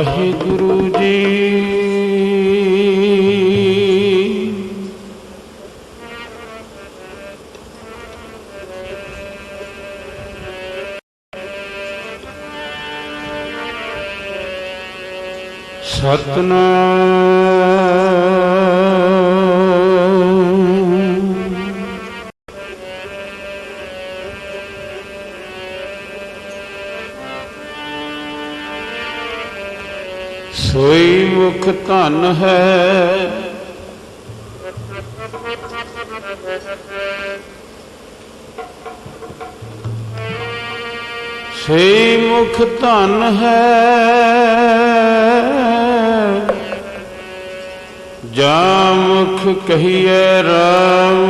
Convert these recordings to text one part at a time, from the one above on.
ਵਾਹਿਗੁਰੂ ਜੀ। ਸਤਨਾਮ ਸੋਈ ਮੁਖ ਧਨ ਹੈ, ਸੋਈ ਮੁਖ ਧਨ ਹੈ, ਜਾ ਮੁਖ ਕਹੀਐ ਰਾਮ।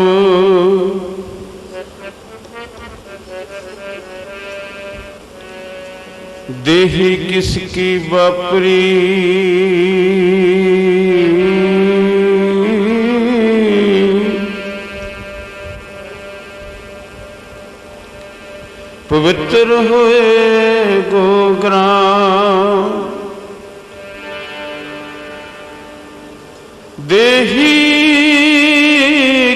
देही किसकी बापरी, पवित्र होए गोग्राम। देही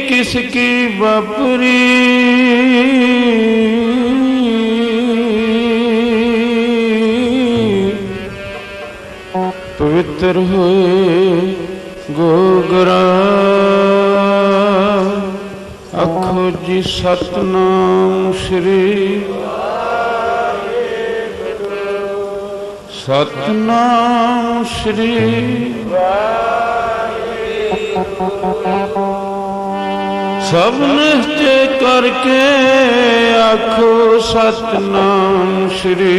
किसकी बापरी, पवित्र होए गोग्राम। आखो जी सतनाम श्री सतनाम श्री। सब निश्चय करके आखो सतनाम श्री।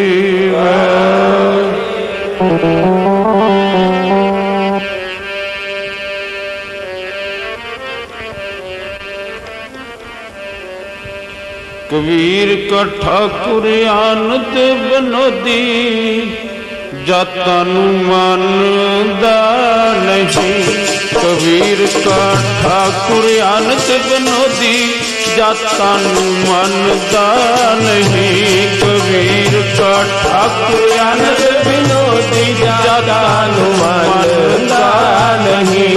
कबीर का ठाकुर आनंद बनोदी, जाता नू मानदा नहीं। कबीर का ठाकुर आनंद बनोदी, जाता नू मानदा नहीं। कबीर का ठाकुर आनंद बनोदी, जाता नू मानदा नहीं।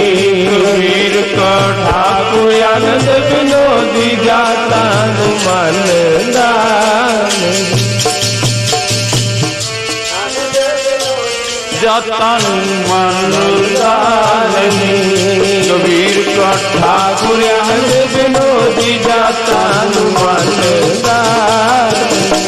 कबीर का ठाकुर आनंद बनोदी, जाता नू मानदा नहीं। जाता नू मानदा नहीं। कबीर का ठाकुर आनंद बनोदी, जाता नू मानदा नहीं।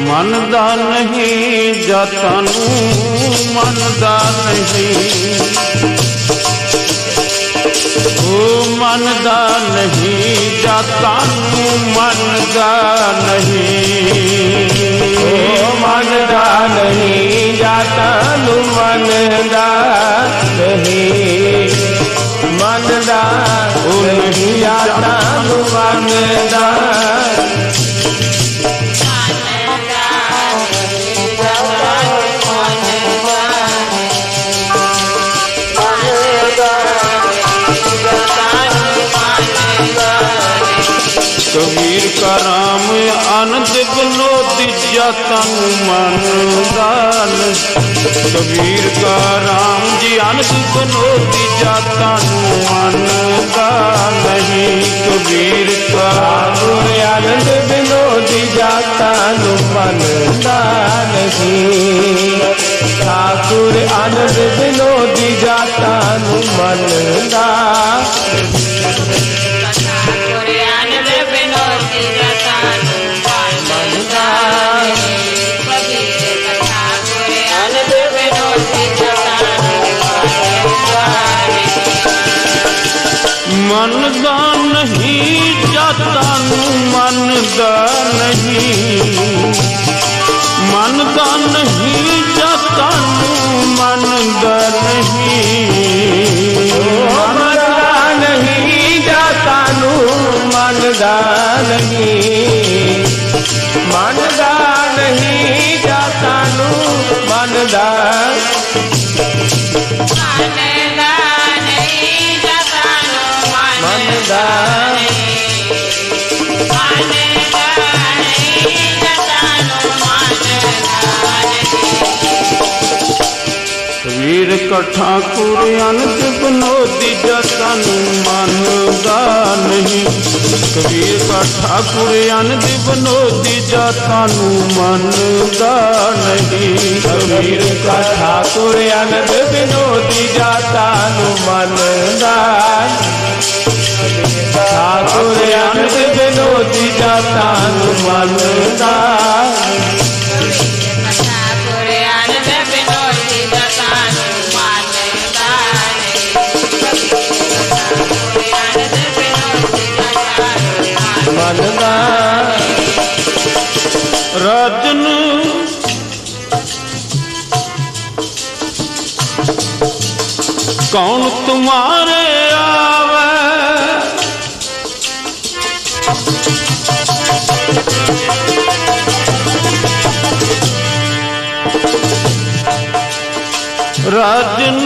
मनदा नहीं जाता नू मनदा नहीं। ओ मनदा नहीं जाता नू मनदा नहीं। ओ मनदा नहीं जाता नू मनदा नहीं। मनदा नहीं जाता नू मनदा। कबीर का राम आनंद बनोदी, जाता नू मानदा नहीं। कबीर का राम जी आनंद बनोदी, जाता नू मानदा नहीं। कबीर का आनंद बनोदी, जाता नू मानदा नहीं। ठाकुर आनंद बनोदी, जाता नू मानदा। मनदा नहीं जाता नू मनदा नहीं। मनदा नहीं जाता नू मनदा नहीं। मनदा नहीं जाता नू मनदा नहीं। मनदा नहीं जाता नू मनदा। का ठाकुर अनंत विनोदी जतन मनदा नहीं। कबीर का ठाकुर अनंत विनोदी जतन मनदा नहीं। कबीर का ठाकुर अनंत विनोदी जतन मनदा। ठाकुर अनंत विनोदी जतन मनदा। राजन कौन तुम्हारे आवे, राजन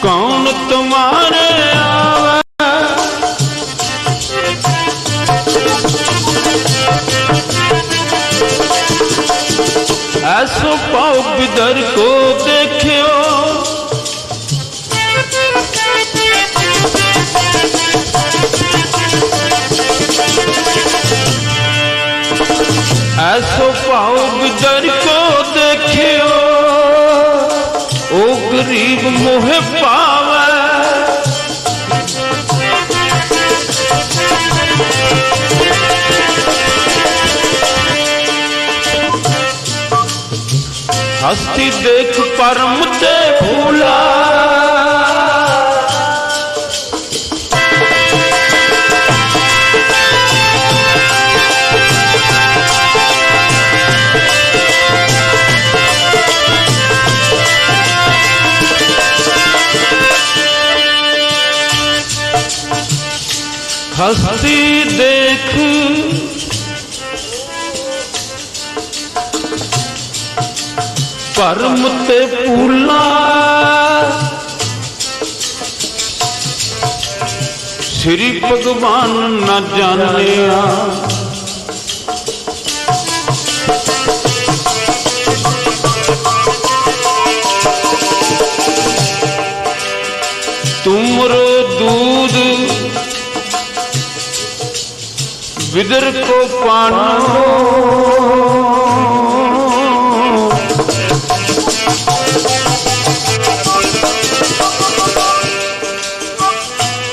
कौन तुम्हारे आवे। ऐसो पाओ बिदर को देखियो, ऐसो पाओ बिदर को देखियो, ओ गरीब मोहे पावे। हस्ती देख परम ते भूला, हस्ती देख परम ते भूला। श्री भगवान न जानिया, तुमरो दूध विदर को पानो।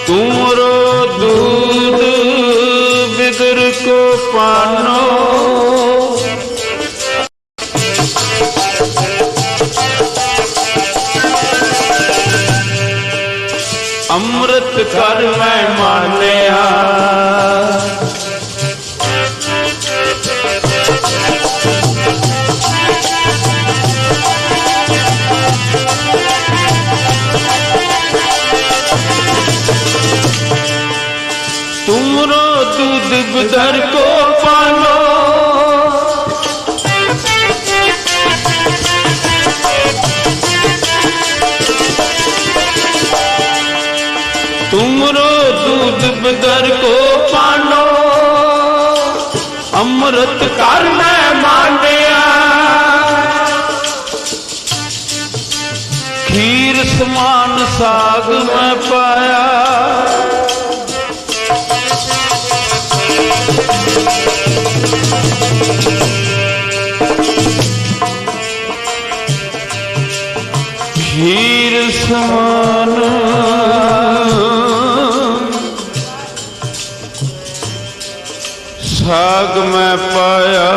तुमरो दूध विदर को पानो, अमृत कर मैं मानिया। तुमरो दूध बिदर को पानो, तुमरो दूध बिदर को पानो, अमृत कर मैं मानिया। खीर समान साग में पाया, खीर समान साग में पाया।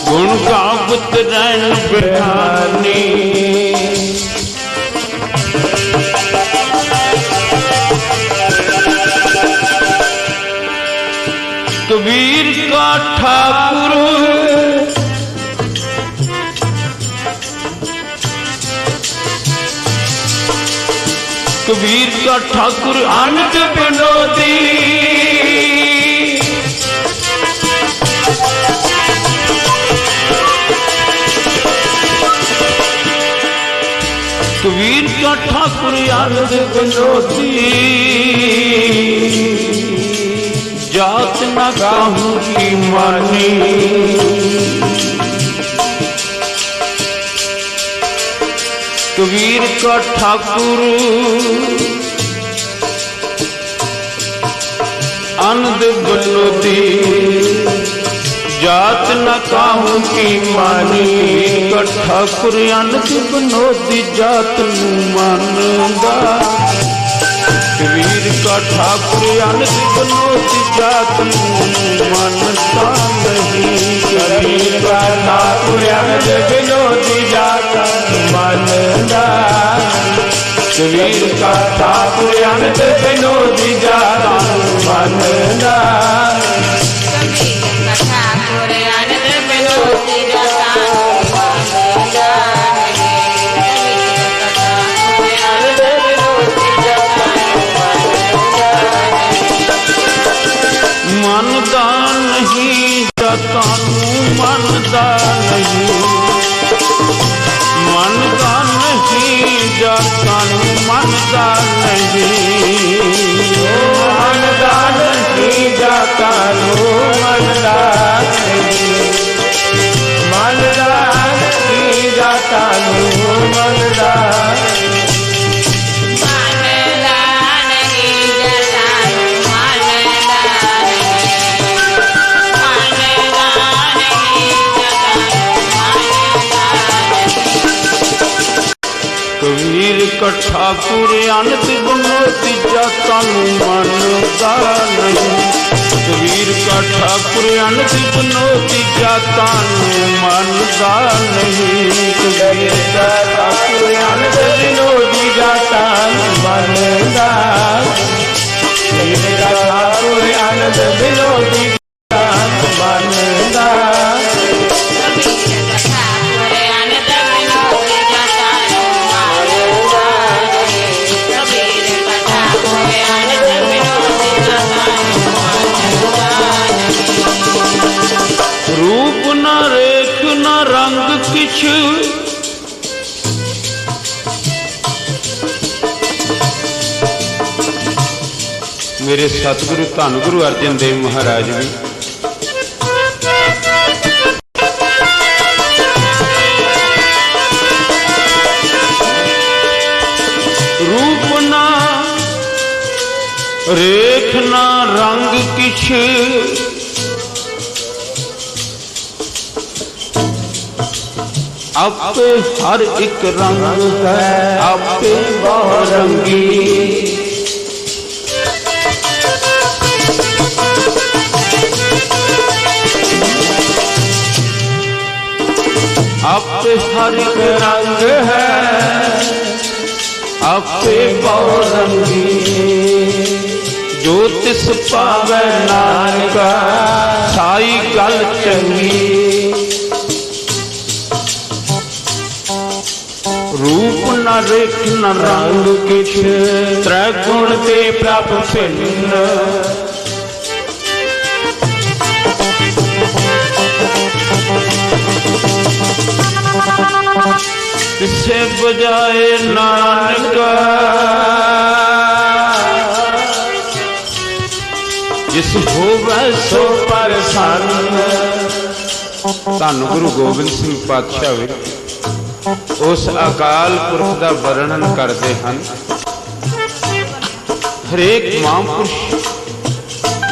गुण गावत रैन बिठानी, कबीर का ठाकुर कबीर का ठाकुर अनंत विनोदी। कबीर का ठाकुर अनंत विनोदी। जात न कहूँ की मानी, कबीर का ठाकुर आनंद बलोदी जात न काहू की मानी का ठाकुर आनंद बलोदी जात नू मानदा कबीर का ठाकुर आनंद बलोदी जात नू मानता नहीं कबीर का ठाकुर आनंद बलोदी जात मानदा कबीर का ठाकुर आनंद बलोदी जात मानदा मनदा नहीं जाता मनदा नहीं मनदा नहीं जाता मनदा नहीं मनदा नहीं जाता मनदा नहीं मनदा नहीं जाता मनदा कबीर का ठाकुर आनंद बलोदी जाता मनदा नहीं कबीर का ठाकुर आनंद बलोदी जाता मनदा नहीं कबीर का ठाकुर आनंद बलोदी जाता मनदा कबीर का ठाकुर आनंद बलोदी जाता मनदा रूप न रेख न रंग किछ मेरे सतगुरु धन गुरु अर्जन देव महाराज भी रूप न रेख न रंग किछ आपे हर एक रंग है आपे बहुरंगी आपे हर एक रंग है आपे बहुरंगी जो तिस पावे नानका साई गल चंगी रूप न रेख न रंग किछ त्रै गुण ते प्रभ भिन्न तिसे बजाए नानक जिस होवे सो प्रसन्न धन गुरु गोबिंद सिंह पातशाह भी उस अकाल पुरख का वर्णन करते हैं हरेक महापुरुष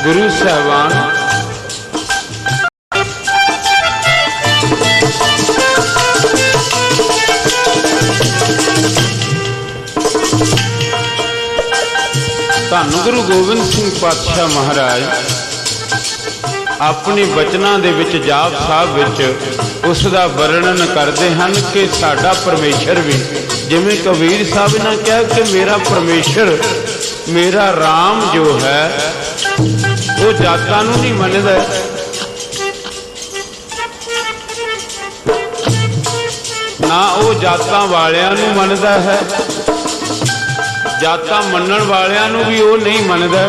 गुरु साहबान धन गुरु गोबिंद सिंह पातशाह महाराज अपने बचनों के विच जाप साहब विच उसका वर्णन करते हैं कि साडा परमेश्वर भी जिमें कबीर साहब ने कहा कि मेरा परमेश्वर मेरा राम जो है वो जातां नूं नहीं मनदा ना वो जातां वालियां नूं मनदा है जातां मनण वालियां नूं भी वो नहीं मनदा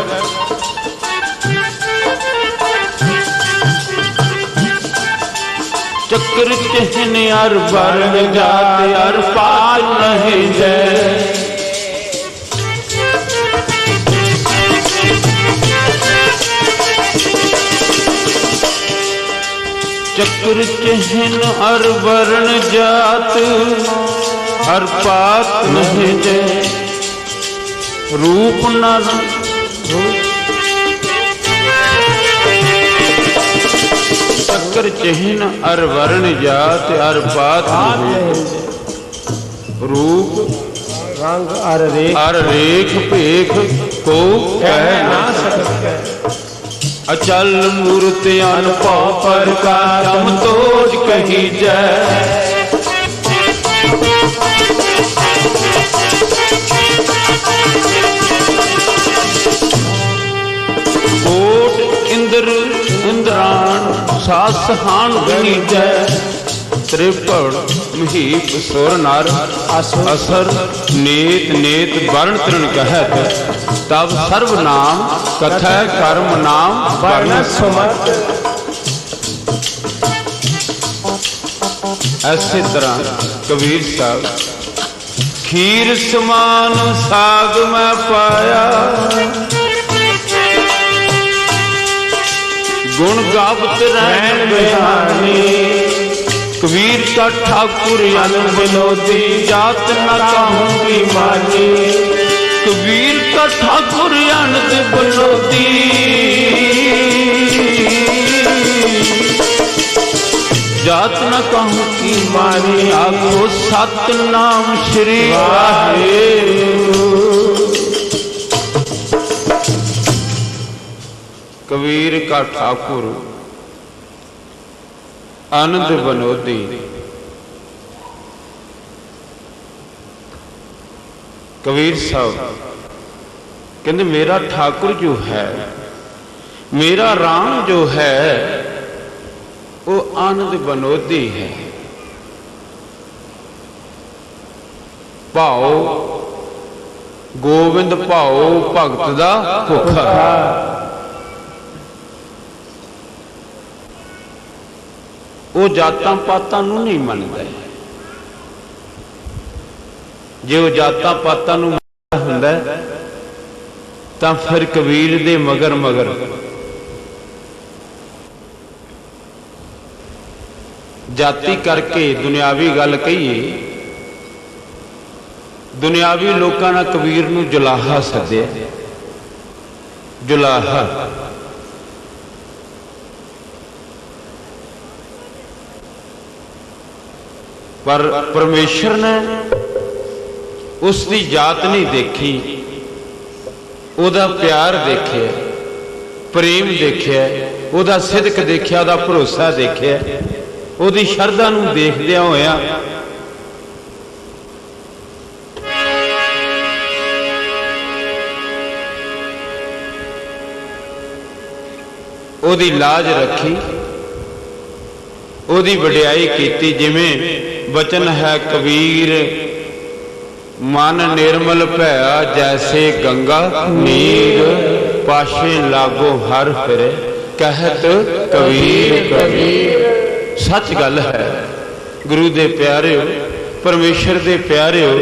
चक्र चिन्ह अर वर्ण जात अर पाल नहीं जय चक्र चिन्ह अर वर्ण जात हर पात नहीं जे रूप न चक्कर चिन्ह अर वर्ण जात अर पात नहीं रूप रंग अर रेख भेख को कह ना सके अचल मूर्त अनुभव पर का तम तोज कही जय कोट इंद्र इंद्राण सासहान गणी जय त्रिपण महीप सुर नर असर नेत नेत वर्ण तृण कहत तब सर्व नाम कथा कर्म नाम वर्ण सुमत। ऐसे तरह कबीर साहब खीर समान साग में पाया गुण गावत रहन बिहानी कबीर का ठाकुर आनंद विनोदी जात न कहूँगी मानी कबीर का ठाकुर आनंद विनोदी जात न कहूँगी मानी आखो सतनाम श्री वाहेगुरु। कबीर का ठाकुर आनंद विनोदी कबीर साहब कहते मेरा ठाकुर जो है मेरा राम जो है वो आनंद विनोदी है। भाओ गोविंद भाओ भगत दा भुखा वो जातां पातां नूं नहीं मनदा जे वो जातां पातां नूं मनदा हुंदा तां फिर कबीर दे मगर मगर जाति करके दुनियावी गल कहीए दुनियावी लोकां ने कबीर नूं जुलाहा सद्दिया जुलाहा पर परमेश्वर ने उसकी जात नहीं देखी ओदा प्यार देखिया प्रेम देखिया ओदा सिदक देखिया ओदा भरोसा देखिया ओदी शरधा नूं देखदिया होया ओदी लाज रखी ओदी वडियाई कीती जिवें वचन है कबीर मन निर्मल भया जैसे गंगा नीर पाशे लागो हर फिरे कहत कबीर कबीर। सच गल है गुरु दे प्यारे हो परमेश्वर दे प्यारे हो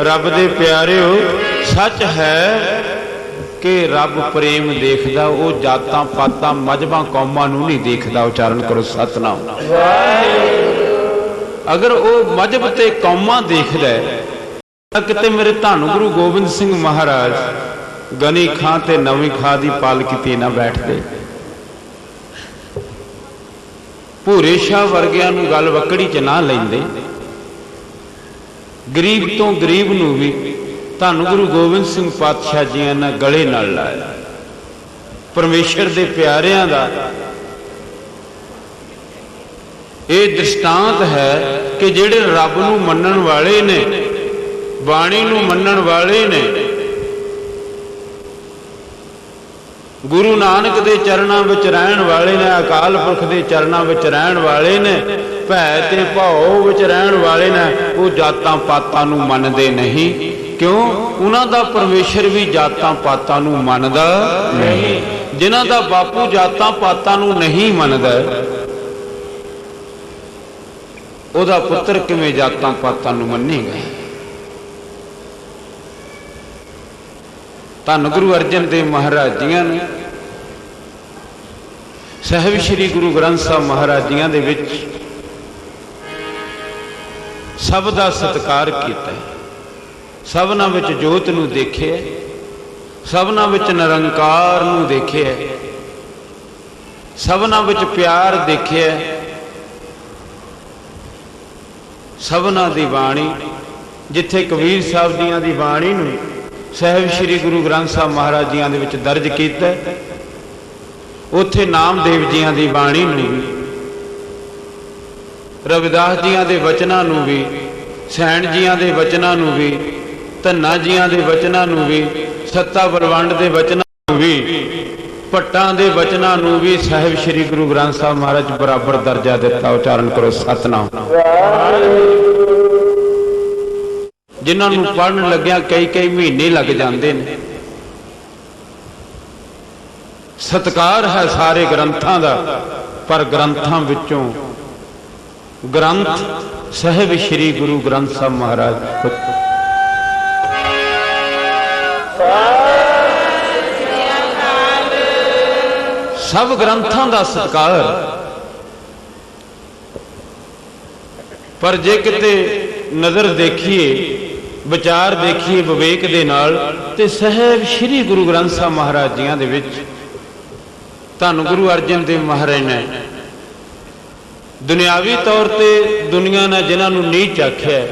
रब दे प्यारे हो सच है कि रब प्रेम देखदा वो जातां पातां मजहबां कौमां नूं नहीं देखदा। उच्चारण करो सतनाम। अगर वो मजहब ते कौमां देखदा है किते मेरे धन गुरु गोबिंद सिंह महाराज गनी खां ते नवीं खां दी पालकी ना बैठदे भूरे शाह वर्गियां नूं गल वकड़ी च ना लैंदे गरीब तो गरीब नूं भी धन गुरु गोबिंद सिंह पातशाह जियां ने गले नाल लाया। परमेश्वर दे प्यारियां दा ये दृष्टांत है कि जिहड़े रब नूं मन्नण वाले ने बाणी नूं मन्नण वाले ने गुरु नानक दे चरणां विच रहण वाले ने अकाल पुरख दे चरणां विच रहण वाले ने भै ते भाव विच रहण वाले ने वो जातां पातां नूं मनदे नहीं। क्यों उन्हां दा परमेश्वर भी जातां पातां नूं मनदा नहीं। जिन्हां दा बापू जातां पातां नूं नहीं मनदा ओदा पुत्र किवें जातां पातां नूं मन्नेगा। धन गुरु अर्जन देव महाराज जियां ने साहिब श्री गुरु ग्रंथ साहब महाराज जियां दे विच ਸਭ ਦਾ ਸਤਿਕਾਰ ਕੀਤਾ, ਸਭਨਾਂ ਵਿੱਚ ਜੋਤ ਨੂੰ ਦੇਖਿਆ, ਸਭਨਾਂ ਵਿੱਚ ਨਿਰੰਕਾਰ ਨੂੰ ਦੇਖਿਆ, ਸਭਨਾਂ ਵਿੱਚ ਪਿਆਰ ਦੇਖਿਆ, ਸਭਨਾਂ ਦੀ ਬਾਣੀ, ਜਿੱਥੇ ਕਬੀਰ ਸਾਹਿਬ ਜੀਆਂ ਦੀ ਬਾਣੀ ਨੂੰ ਸਾਹਿਬ ਸ੍ਰੀ ਗੁਰੂ ਗ੍ਰੰਥ ਸਾਹਿਬ ਮਹਾਰਾਜ ਜੀਆਂ ਦੇ ਵਿੱਚ ਦਰਜ ਕੀਤਾ, ਉੱਥੇ ਨਾਮਦੇਵ ਜੀਆਂ ਦੀ ਬਾਣੀ ਨੂੰ ਵੀ, ਰਵਿਦਾਸ ਜੀਆਂ ਦੇ ਵਚਨਾਂ ਨੂੰ ਵੀ, ਸੈਣ ਜੀਆਂ ਦੇ ਵਚਨਾਂ ਨੂੰ ਵੀ, ਧੰਨਾ ਜੀਆਂ ਦੇ ਵਚਨਾਂ ਨੂੰ ਵੀ, ਸੱਤਾ ਬਲਵੰਡ ਦੇ ਵਚਨਾਂ ਨੂੰ ਵੀ, ਭੱਟਾਂ ਦੇ ਵਚਨਾਂ ਨੂੰ ਵੀ ਸਾਹਿਬ ਸ੍ਰੀ ਗੁਰੂ ਗ੍ਰੰਥ ਸਾਹਿਬ ਮਹਾਰਾਜ ਬਰਾਬਰ ਦਰਜਾ ਦਿੱਤਾ। ਉਚਾਰਨ ਕਰੋ ਸਤਿਨਾਮ। ਜਿਨ੍ਹਾਂ ਨੂੰ ਪੜ੍ਹਨ ਲੱਗਿਆ ਕਈ ਮਹੀਨੇ ਲੱਗ ਜਾਂਦੇ ਨੇ। ਸਤਿਕਾਰ ਹੈ ਸਾਰੇ ਗ੍ਰੰਥਾਂ ਦਾ, ਪਰ ਗ੍ਰੰਥਾਂ ਵਿੱਚੋਂ ਗ੍ਰੰਥ ਸਾਹਿਬ ਸ੍ਰੀ ਗੁਰੂ ਗ੍ਰੰਥ ਸਾਹਿਬ ਮਹਾਰਾਜ। ਸਭ ਗ੍ਰੰਥਾਂ ਦਾ ਸਤਿਕਾਰ, ਪਰ ਜੇ ਕਿਤੇ ਨਜ਼ਰ ਦੇਖੀਏ, ਵਿਚਾਰ ਦੇਖੀਏ ਵਿਵੇਕ ਦੇ ਨਾਲ, ਤੇ ਸਾਹਿਬ ਸ੍ਰੀ ਗੁਰੂ ਗ੍ਰੰਥ ਸਾਹਿਬ ਮਹਾਰਾਜ ਜੀਆਂ ਦੇ ਵਿੱਚ ਧੰਨ ਗੁਰੂ ਅਰਜਨ ਦੇਵ ਮਹਾਰਾਜ ਨੇ ਦੁਨਿਆਵੀ ਤੌਰ ਤੇ ਦੁਨੀਆ ਨੇ ਜਿਨ੍ਹਾਂ ਨੂੰ ਨੀਚ ਆਖਿਆ,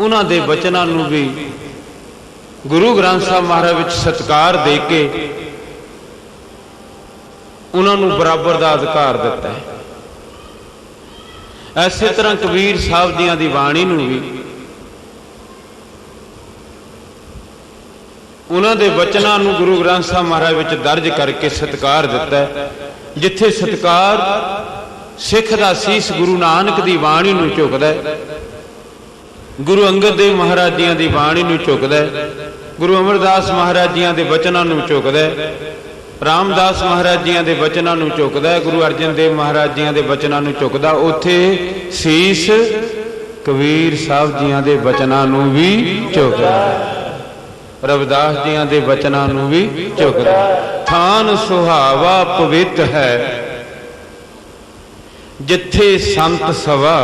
ਉਹਨਾਂ ਦੇ ਵਚਨਾਂ ਨੂੰ ਵੀ ਗੁਰੂ ਗ੍ਰੰਥ ਸਾਹਿਬ ਮਹਾਰਾਜ ਵਿੱਚ ਸਤਿਕਾਰ ਦੇ ਕੇ ਉਹਨਾਂ ਨੂੰ ਬਰਾਬਰ ਦਾ ਅਧਿਕਾਰ ਦਿੱਤਾ ਹੈ। ਐਸੇ ਤਰ੍ਹਾਂ ਕਬੀਰ ਸਾਹਿਬ ਜੀਆਂ ਦੀ ਬਾਣੀ ਨੂੰ ਵੀ ਉਹਨਾਂ ਦੇ ਵਚਨਾਂ ਨੂੰ ਗੁਰੂ ਗ੍ਰੰਥ ਸਾਹਿਬ ਮਹਾਰਾਜ ਵਿੱਚ ਦਰਜ ਕਰਕੇ ਸਤਿਕਾਰ ਦਿੱਤਾ ਹੈ। ਜਿੱਥੇ ਸਤਿਕਾਰ ਸਿੱਖ ਦਾ ਸੀਸ ਗੁਰੂ ਨਾਨਕ ਦੀ ਬਾਣੀ ਨੂੰ ਝੁਕਦਾ ਹੈ, ਗੁਰੂ ਅੰਗਦ ਦੇਵ ਮਹਾਰਾਜ ਜੀਆਂ ਦੀ ਬਾਣੀ ਨੂੰ ਝੁਕਦਾ ਹੈ, ਗੁਰੂ ਅਮਰਦਾਸ ਮਹਾਰਾਜ ਜੀਆਂ ਦੇ ਵਚਨਾਂ ਨੂੰ ਝੁਕਦਾ ਹੈ, ਰਾਮਦਾਸ ਮਹਾਰਾਜ ਜੀਆਂ ਦੇ ਵਚਨਾਂ ਨੂੰ ਝੁਕਦਾ ਹੈ, ਗੁਰੂ ਅਰਜਨ ਦੇਵ ਮਹਾਰਾਜ ਜੀਆਂ ਦੇ ਵਚਨਾਂ ਨੂੰ ਝੁਕਦਾ, ਉੱਥੇ ਸੀਸ ਕਬੀਰ ਸਾਹਿਬ ਜੀਆਂ ਦੇ ਵਚਨਾਂ ਨੂੰ ਵੀ ਝੁਕਦਾ ਹੈ, ਰਵਿਦਾਸ ਜੀਆਂ ਦੇ ਵਚਨਾਂ ਨੂੰ ਵੀ ਝੁਕਦਾ। ਥਾਨ ਸੁਹਾਵਾ ਪਵਿੱਤ ਹੈ, ਜਿੱਥੇ ਸੰਤ ਸਭਾ।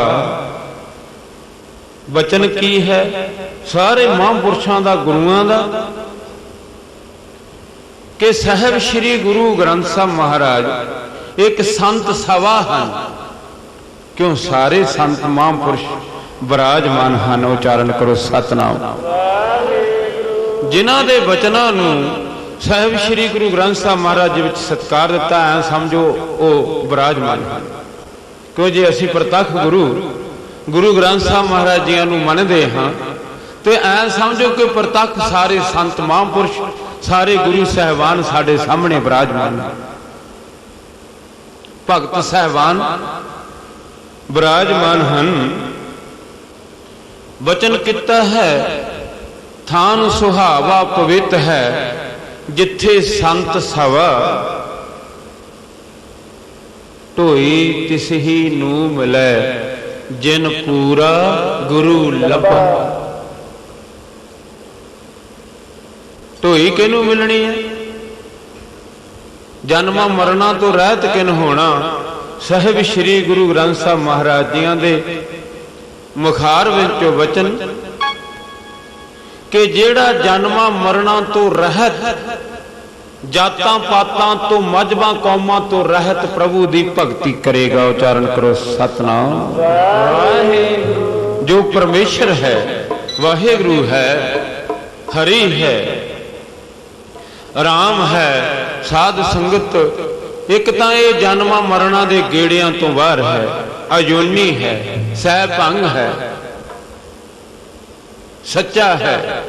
ਵਚਨ ਕੀ ਹੈ? ਸਾਰੇ ਮਹਾਂਪੁਰਸ਼ਾਂ ਦਾ, ਗੁਰੂਆਂ ਦਾ, ਕਿ ਸਾਹਿਬ ਸ੍ਰੀ ਗੁਰੂ ਗ੍ਰੰਥ ਸਾਹਿਬ ਮਹਾਰਾਜ ਇੱਕ ਸੰਤ ਸਭਾ ਹਨ। ਕਿਉਂ? ਸਾਰੇ ਸੰਤ ਮਹਾਂਪੁਰਸ਼ ਵਿਰਾਜਮਾਨ ਹਨ। ਉਚਾਰਨ ਕਰੋ ਸਤਿਨਾਮ। ਜਿਨ੍ਹਾਂ ਦੇ ਵਚਨਾਂ ਨੂੰ ਸਾਹਿਬ ਸ੍ਰੀ ਗੁਰੂ ਗ੍ਰੰਥ ਸਾਹਿਬ ਮਹਾਰਾਜ ਵਿੱਚ ਸਤਿਕਾਰ ਦਿੱਤਾ, ਐ ਸਮਝੋ ਉਹ ਵਿਰਾਜਮਾਨ ਹਨ। ਕਿਉਂ? ਜੇ ਅਸੀਂ ਪ੍ਰਤੱਖ ਗੁਰੂ ਗ੍ਰੰਥ ਸਾਹਿਬ ਮਹਾਰਾਜ ਜੀਆਂ ਨੂੰ ਮੰਨਦੇ ਹਾਂ, ਤੇ ਐ ਸਮਝੋ ਕਿ ਪ੍ਰਤੱਖ ਸਾਰੇ ਸੰਤ ਮਹਾਂਪੁਰਸ਼, ਸਾਰੇ ਗੁਰੂ ਸਾਹਿਬਾਨ ਸਾਡੇ ਸਾਹਮਣੇ ਵਿਰਾਜਮਾਨ ਹਨ। ਭਗਤ ਸਾਹਿਬਾਨ ਵਿਰਾਜਮਾਨ ਹਨ। ਵਚਨ ਕੀਤਾ ਹੈ, ਥਾਨ ਸੁਹਾਵਾ ਪਵਿੱਤ ਹੈ, ਜਿੱਥੇ ਸੰਤ ਸਭਾ। ਢੋਈ ਤਿਸਹੀ ਨੂੰ ਮਿਲੈ, ਜਿਨ ਪੂਰਾ ਗੁਰੂ ਲੱਭਾ। ਢੋਈ ਕਿਹਨੂੰ ਮਿਲਣੀ ਹੈ? ਜਨਮਾਂ ਮਰਨਾਂ ਤੋਂ ਰਹਿਤ ਕਿਨ ਹੋਣਾ। ਸਾਹਿਬ ਸ੍ਰੀ ਗੁਰੂ ਗ੍ਰੰਥ ਸਾਹਿਬ ਮਹਾਰਾਜ ਜੀਆਂ ਦੇ ਮੁਖਾਰ ਵਿੱਚੋਂ ਵਚਨ ਕਿ ਜਿਹੜਾ ਜਨਮਾਂ ਮਰਨਾਂ ਤੋਂ ਰਹਿਤ, ਜਾਤਾਂ ਪਾਤਾਂ ਤੋਂ, ਮਜ਼ਹਬਾਂ ਕੌਮਾਂ ਤੋਂ ਰਹਿਤ ਪ੍ਰਭੂ ਦੀ ਭਗਤੀ ਕਰੇਗਾ। ਉਚਾਰਨ ਕਰੋ ਸਤਿਨਾਮ। ਵਾਹਿਗੁਰੂ। ਜੋ ਪਰਮੇਸ਼ਰ ਹੈ, ਵਾਹਿਗੁਰੂ ਹੈ, ਹਰੀ ਹੈ, ਰਾਮ ਹੈ, ਸਾਧ ਸੰਗਤ, ਇੱਕ ਤਾਂ ਇਹ ਜਨਮਾਂ ਮਰਨਾਂ ਦੇ ਗੇੜਿਆਂ ਤੋਂ ਬਾਹਰ ਹੈ, ਅਜੂਨੀ ਹੈ, ਸਹਿ ਭੰਗ ਹੈ, ਸੱਚਾ ਹੈ।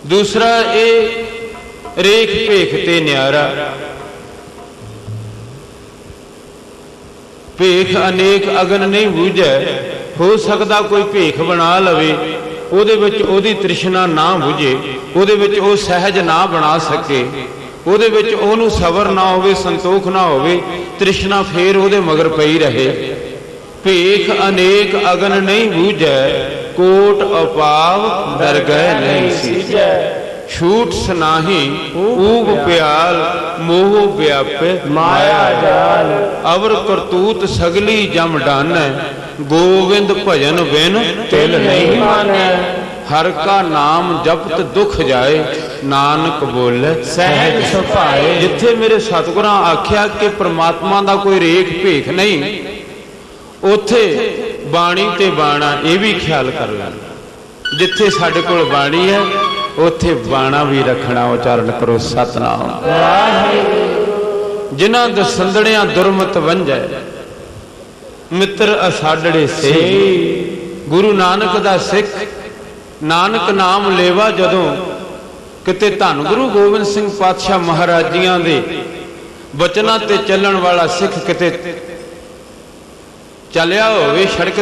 ਦੂਸਰਾ, ਇਹ ਰੇਖ ਭੇਖ ਤੇ ਨਿਆਰਾ। ਭੇਖ ਅਨੇਕ ਅਗਨ ਨਹੀਂ ਬੁਝੈ। ਹੋ ਸਕਦਾ ਕੋਈ ਭੇਖ ਬਣਾ ਲਵੇ, ਉਹਦੇ ਵਿੱਚ ਉਹਦੀ ਤ੍ਰਿਸ਼ਨਾ ਨਾ ਬੁਝੇ, ਉਹਦੇ ਵਿੱਚ ਉਹ ਸਹਿਜ ਨਾ ਬਣਾ ਸਕੇ, ਉਹਦੇ ਵਿੱਚ ਉਹਨੂੰ ਸਬਰ ਨਾ ਹੋਵੇ, ਸੰਤੋਖ ਨਾ ਹੋਵੇ, ਤ੍ਰਿਸ਼ਨਾ ਫੇਰ ਉਹਦੇ ਮਗਰ ਪਈ ਰਹੇ। ਭੇਖ ਅਨੇਕ ਅਗਨ ਨਹੀਂ ਬੂਝੈ, ਕੋਟ ਅਪਾਵ ਡਰ ਗਏ ਨਹੀਂ ਸੀਜੈ। छूट सनाही ऊब प्याल मोह व्यापे माया जाल। अवर करतूत सगली जम डानै गोविंद भजन बिन तिल नहीं मानै हर का नाम जपत दुख जाए नानक बोले सहज सुभाए। जिथे मेरे सतगुरां आख्या कि परमात्मा दा कोई रेख भेख नहीं उथे बाणी ते बाणा ये भी ख्याल कर लेना। जिथे साडे कोल बाणी है उथे बाणा भी रखना। उचारण करो सतनाम। जिन्हां दसंदड़ियां दुरमत वंजै मित्र असाडड़े से गुरु नानक दा सिख नानक नाम लेवा जदों किते धन गुरु गोबिंद सिंह पातशाह महाराजियां दे बचनां ते चलण वाला सिख किते चलिया होवे सड़क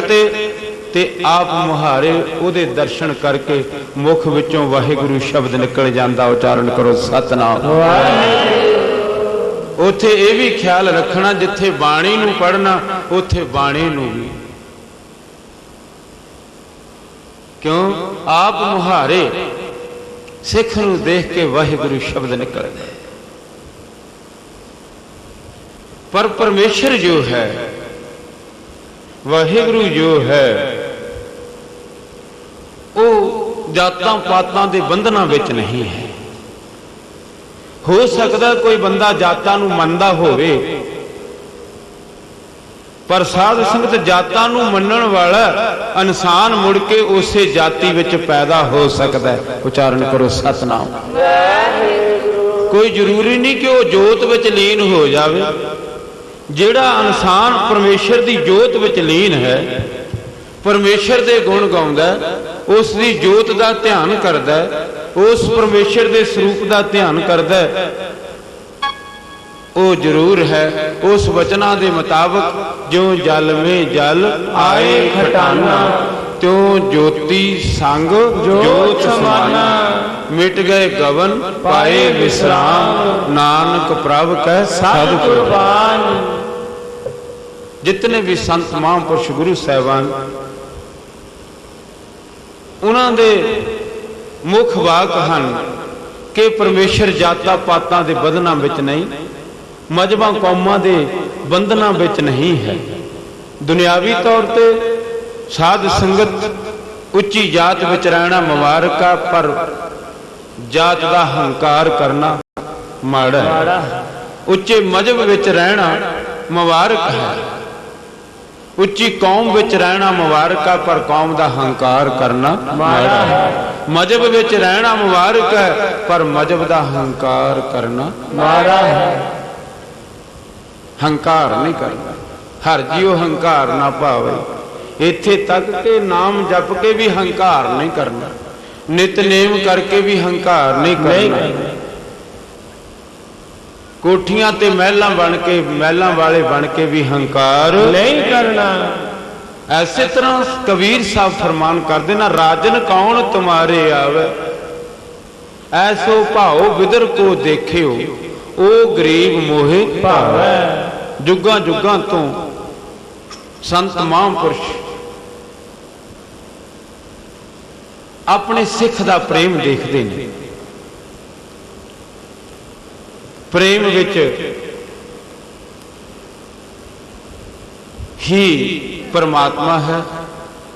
ते आप मुहारे उहदे दर्शन करके मुख विचों वाहिगुरु शब्द निकल जांदा। उचारण करो सतनाम। उथे ये भी ख्याल रखना जिथे बाणी नूं पढ़ना उथे बाणी नूं भी क्यों आप मुहारे सिख नूं देख के वाहिगुरु शब्द निकल गए। पर परमेश्वर जो है वाहिगुरु जो है वो जातां पातां दे बंधनां विच नहीं है। हो सकदा कोई बंदा जातां नूं मनदा होवे पर साध संगत जातां नूं मनण वाला इंसान मुड़ के उसे जाति विच पैदा हो सकता है। उचारण करो सतनाम। कोई जरूरी नहीं कि वह जोत विच लीन हो जावे। जिहड़ा इंसान परमेश्वर की जोत विच लीन है परमेश्वर के गुण गाउंदा उसकी जोत का ध्यान करदा उस परमेश्वर के स्वरूप का ध्यान करदा वो जरूर है उस वचना के मुताबिक जो जल में जल आए खटाना त्यों ज्योति संग जोत समाना मिट गए गवन पाए विश्राम नानक प्रभ कह साधु कुर्बान। जितने भी संत महापुरुष गुरु साहिबान उन्होंने मुख वाक हैं कि परमेश्वर जाता पातां दे बंधनां विच नहीं मजहबां कौमां दे बंधनां विच नहीं है। दुनियावी तौर पर साध संगत उच्ची जात विच रहना मुबारका पर जात का हंकार करना माड़ा है। उच्चे मजहब विच रहना मुबारक है। उच्ची कौम विच रहना मुबारक है पर कौम का हंकार करना माड़ा है। मजहब विच रहना मुबारक है पर मजहब का हंकार करना माड़ा है। हंकार नहीं करना हर जीव हंकार ना पावे। इत्थे तक के नाम जप के भी हंकार नहीं करना नितनेम करके भी हंकार नहीं करना कोठियां ते महलां बन के महलां वाले बन के भी हंकार नहीं करना। ऐसे तरह कबीर साहब फरमान कर देना राजन कौन तुम्हारे आवे ऐसो भाओ विदर को देखियो ओ गरीब मोहे भावे। जुगां जुगां तो संत महापुरुष अपने सिख दा प्रेम देखते हैं। प्रेम विच ही परमात्मा है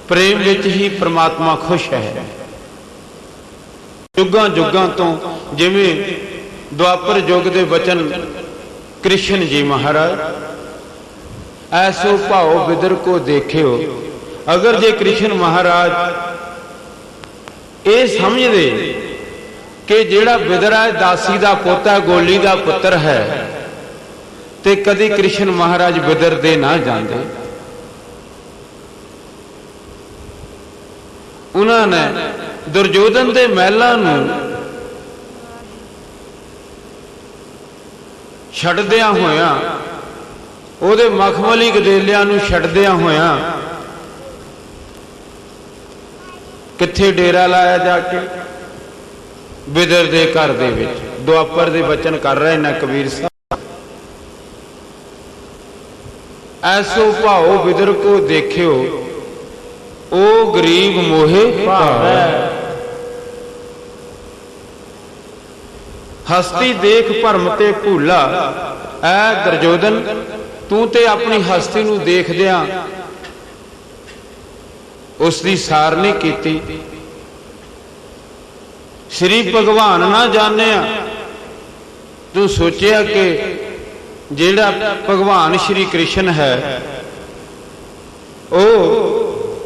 प्रेम विच ही परमात्मा खुश है। जुगां जुगां तो जिवें द्वापर युग दे वचन कृष्ण जी महाराज ऐसो भाओ विदर को देखियो। अगर जे कृष्ण महाराज ये समझते कि जिहड़ा विदर है दासी का पुत है गोली का पुत्र है तो कदी कृष्ण महाराज विदर दे ना जाते। उन्होंने दुर्योधन के महलों छड्दिया होया ਉਹਦੇ मखमली गदेलियां नूं छड्दिया होया कित्थे डेरा लाया जाके विदर दे घर दे विच दुआपर दे वचन कर रहे ने कबीर साहब। ऐसो भाओ विदर को देखियो ओ गरीब मोहे भावे। हस्ती देख भरम ते भूला। ऐ दुर्योधन तू ते अपनी हस्ती नूं देखदियां उसकी सार नहीं कीती। श्री भगवान ना जानिया, तू सोचिया कि जेड़ा भगवान श्री कृष्ण है वो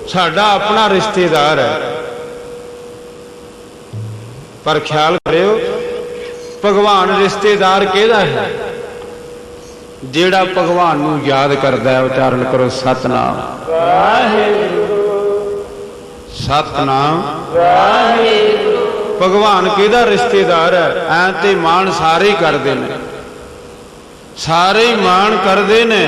साडा अपना रिश्तेदार है। पर ख्याल करियो भगवान रिश्तेदार किहदा है? जेड़ा भगवान नूं याद करदा है। उच्चारण करो सतनाम सतनाम। भगवान किहदा रिश्तेदार है? ऐ ते मान सारे ही करदे ने, सारे ही मान करदे ने।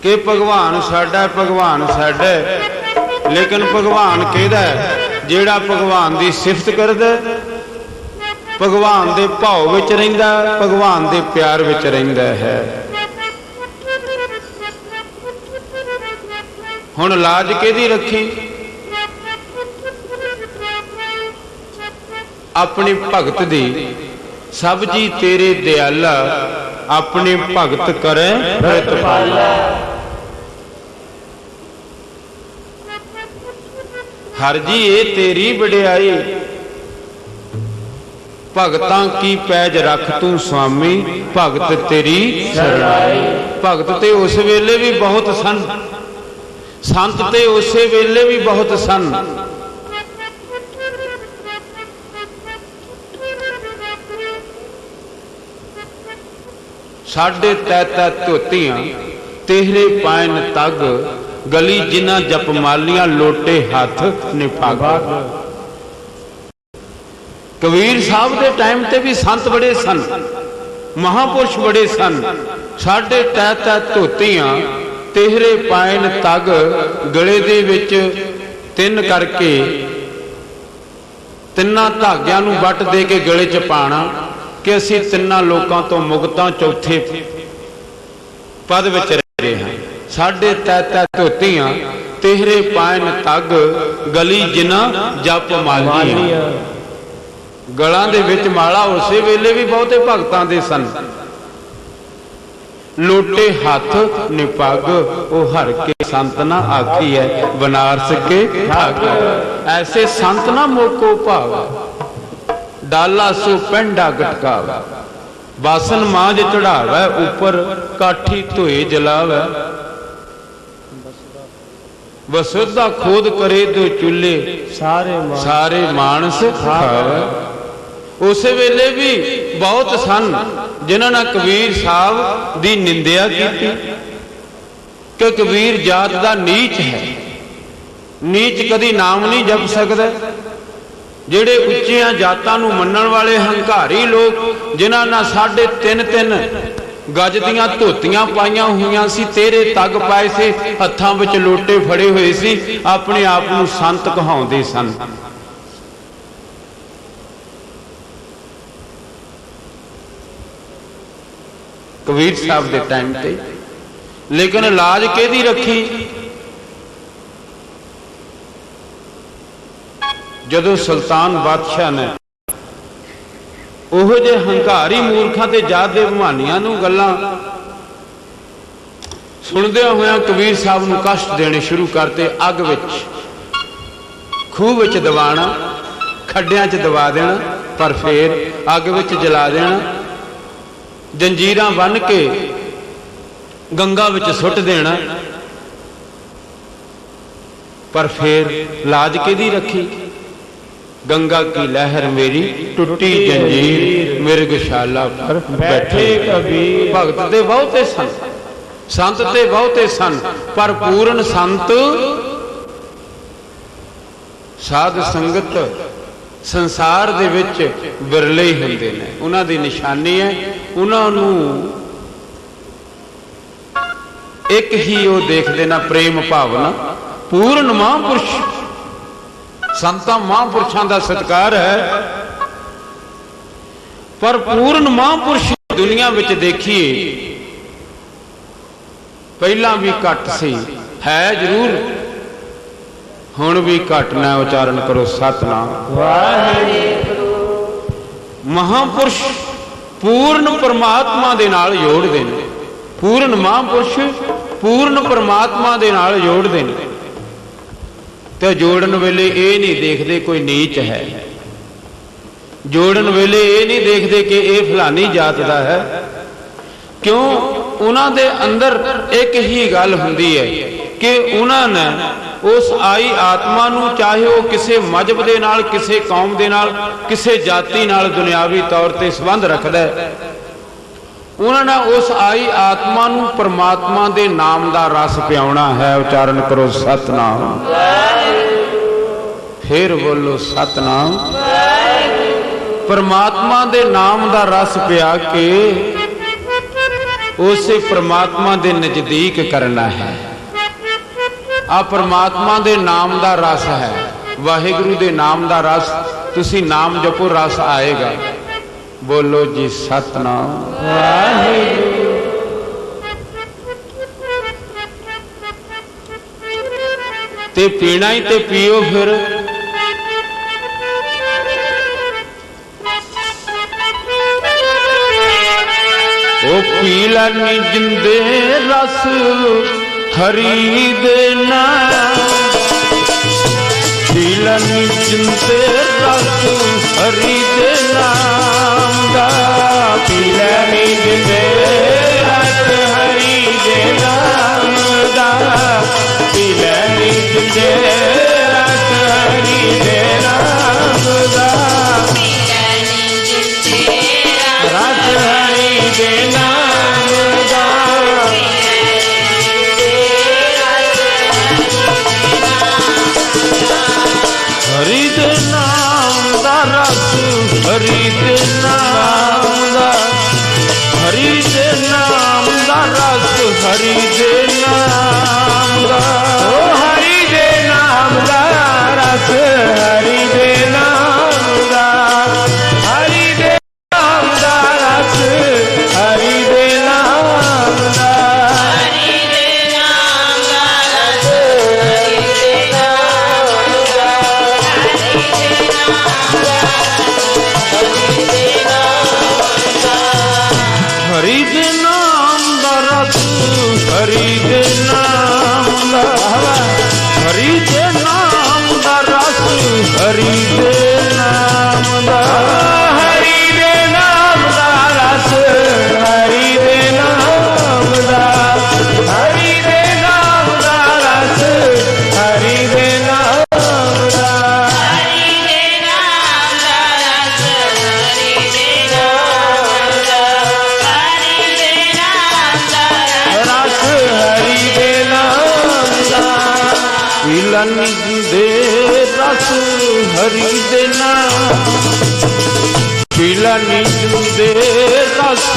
कि भगवान साडा, भगवान साडा, लेकिन भगवान किहदा है? जेड़ा भगवान की सिफत करदा, भगवान के भाव विच रहिंदा, भगवान के प्यार विच रहिंदा है। हुण लाज किहदी रखी? अपनी भगत दी। सब जी तेरे दयाला, अपने भगत करे प्रतिपाला। हर जी ये तेरी वडियाई, भगतां की पैज रख तू स्वामी, भगत तेरी शरणाई। भगत ते उस वेले भी बहुत सन, संत ते उस वेले भी बहुत सन। साढ़े तैता धोतियां तेहरे पायन तग, गली जिन्ना जपमालियां लोटे हाथ निभाग। कबीर साहब के टाइम ते भी संत बड़े सन, महापुरुष बड़े सन। साढ़े तैता धोतियां तेहरे पायन तग, गले दे विच तिन करके तिन्ना धागियां नूं वट दे के गले च पाना कि असी तिन्ना लोकां तो मुक्तां चौथे पद विच रहे हैं। साढ़े तैता धोतियां तेहरे पायन तग, गली जिन्ना जप मालियां। गलां दे विच माला उसे वेले भी बहुते भगतां दे सन। लोटे हाथ निपग, ओ हर के संत ना आखी है, बनारस के ठग। ऐसे संत ना मोको भाव, डाला सो पेंडा गटकावा। बासन मांझ चढ़ावै, ऊपर काठी धोए जलावै। वसुधा खोद करे दो चूल्हे, सारे मानस खावै। उस वेले भी बहुत सन जिन्होंने कबीर साहब की निंदिया की कि कबीर जात का नीच है। नीच कदी नाम नहीं जप सकता। ਜਿਹੜੇ ਉੱਚੀਆਂ ਜਾਤਾਂ ਨੂੰ ਮੰਨਣ ਵਾਲੇ ਹੰਕਾਰੀ ਲੋਕ, ਜਿਨ੍ਹਾਂ ਨਾਲ 3.5 गज दियां धोतियां पाइया हुई सी, तेरे तग पाए से, हत्थां विच लोटे फड़े हुए सी, अपने आप नूं संत कहाउंदे सन। कबीर साहब के टाइम पे लेकिन लाज किहदी रखी? जदों सुल्तान बादशाह ने ओहो जे हंकारी मूर्खां ते जात दे बहानियां नूं गल्लां सुनदे होया कबीर साहब नूं कष्ट देने शुरू करते। अग विच खूह विच दबाना, खड्डियां च दबा देना, पर फिर अग विच जला देना, जंजीरां बन के गंगा विच सुट देना, पर फिर लाज किहदी रखी? गंगा की लहर मेरी टुटी जंजीर, मिर्गशाला पर बैठे कबीर। भगत ते बहुते सन, संत ते बहुते सन, पर पूर्ण संत साध संगत संसार दे विच बिरले ही हुंदे ने। उन्हां दी निशानी है, उन्हां नूं एक ही वो देखदे ना, प्रेम भावना। पूर्ण महापुरुष संतां महापुरुषां दा सत्कार है, पर पूर्ण महापुरुष दुनिया विच देखिए पहला भी घट सी, है जरूर, ਹੁਣ ਵੀ ਘਟ ਨਾ ਉਚਾਰਨ ਕਰੋ ਸਤਨਾਮ ਵਾਹਿਗੁਰੂ। ਮਹਾਂਪੁਰਸ਼ ਪੂਰਨ ਪਰਮਾਤਮਾ ਦੇ ਨਾਲ ਜੋੜਦੇ ਨੇ। ਪੂਰਨ ਮਹਾਂਪੁਰਸ਼ ਪੂਰਨ ਪਰਮਾਤਮਾ ਦੇ ਨਾਲ ਜੋੜਦੇ ਨੇ ਤੇ ਜੋੜਨ ਵੇਲੇ ਇਹ ਨਹੀਂ ਦੇਖਦੇ ਕੋਈ ਨੀਚ ਹੈ। ਜੋੜਨ ਵੇਲੇ ਇਹ ਨਹੀਂ ਦੇਖਦੇ ਕਿ ਇਹ ਫਲਾਨੀ ਜਾਤ ਦਾ ਹੈ। ਕਿਉਂ? ਉਹਨਾਂ ਦੇ ਅੰਦਰ ਇੱਕ ਹੀ ਗੱਲ ਹੁੰਦੀ ਹੈ ਕਿ ਉਹਨਾਂ ਨੇ ਉਸ ਆਈ ਆਤਮਾ ਨੂੰ, ਚਾਹੇ ਉਹ ਕਿਸੇ ਮਜ਼ਹਬ ਦੇ ਨਾਲ, ਕਿਸੇ ਕੌਮ ਦੇ ਨਾਲ, ਕਿਸੇ ਜਾਤੀ ਨਾਲ ਦੁਨਿਆਵੀ ਤੌਰ ਤੇ ਸੰਬੰਧ ਰੱਖਦਾ ਹੈ, ਉਹਨਾਂ ਨੇ ਉਸ ਆਈ ਆਤਮਾ ਨੂੰ ਪਰਮਾਤਮਾ ਦੇ ਨਾਮ ਦਾ ਰਸ ਪਿਆਉਣਾ ਹੈ। ਉਚਾਰਨ ਕਰੋ ਸਤਨਾਮ। ਫਿਰ ਬੋਲੋ ਸਤਨਾਮ। ਪਰਮਾਤਮਾ ਦੇ ਨਾਮ ਦਾ ਰਸ ਪਿਆ ਕੇ ਉਸੇ ਪਰਮਾਤਮਾ ਦੇ ਨਜ਼ਦੀਕ ਕਰਨਾ ਹੈ। ਆ ਪਰਮਾਤਮਾ ਦੇ ਨਾਮ ਦਾ ਰਸ ਹੈ, ਵਾਹਿਗੁਰੂ ਦੇ ਨਾਮ ਦਾ ਰਸ। ਤੁਸੀਂ ਨਾਮ ਜਪੋ, ਰਸ ਆਏਗਾ। ਬੋਲੋ ਜੀ ਸਤਨਾਮ ਵਾਹਿਗੁਰੂ। ਤੇ ਪੀਣਾ ਹੀ ਤੇ ਪੀਓ ਫਿਰ। ਉਹ ਪੀ ਲੈਣੀ ਜਿੰਦੇ ਰਸ ਹਰੀ ਦੇ ਨਾਮ, ਪੀ ਲੈਣੀ ਜਿੰਦੇ ਰਸ ਹਰੀ ਦੇ ਨਾਮ ਦਾ, ਪੀ ਲੈਣੀ ਜਿੰਦੇ ਰਸ ਹਰੀ ਦੇ ਨਾਮ ਦਾ, ਪੀ ਲੈਣੀ ਜਿੰਦੇ ਰਸ ਹਰੀ ਦੇ ਨਾਮ ਦਾ, ਰਸ ਹਰੀ ਦੇ ਨਾਮ ਦਾ, ਹਰੀ ਦੇ ਨਾਮ ਦਾ ਰਸ, ਹਰੀ ਦੇ ਨਾਮ ਦਾ, ਹਰੀ ਦੇ ਨਾਮ ਦਾ ਰਸ, ਹਰੀ ਦੇ ਨਾਮ ਦਾ, ਓ ਹਰੀ ਦੇ ਨਾਮ ਦਾ ਰਸ, ਹਰੀ ਦੇ ਨਾਮ ਦਾ, ਹਰੀ ਦੇ ਨਾਮ ਦਾ ਰਸ, ਹਰੀ ਦੇ ਨਾਮ ਦਾ, ਹਰੀ ਦੇ ਨਾਮ ਦਾ ਰਸ, ਹਰੀ ਦੇ ਨਾਮ ਦਾ, ਹਰੀ ਦੇ ਨਾਮ ਦਾ ਰਸ, ਹਰੀ ਦੇ ਨਾਮ ਦਾ, ਹਰੀ ਦੇ ਨਾਮ ਦਾ ਰਸ, ਹਰੀ ਦੇ ਨਾਮ ਦਾ, ਹਰੀ ਦੇ ਨਾਮ ਦਾ ਰਸ, ਹਰੀ ਦੇ ਨਾਮ ਦਾ, ਹਰੀ ਦੇ ਨਾਮ ਦਾ ਰਸ, ਹਰੀ ਦੇ ਨਾਮ ਦਾ, ਹਰੀ ਦੇ ਨਾਮ ਦਾ ਰਸ, ਹਰੀ ਦੇ ਨਾਮ ਦਾ, ਹਰੀ ਦੇ ਨਾਮ ਦਾ ਰਸ, ਹਰੀ ਦੇ ਨਾਮ ਦਾ, ਮਿਲਨ ਦੇ ਰਸ ਹਰੀ ਦੇ ਨਾਮ, ਮਿਲਨ ਦੇ ਰਸ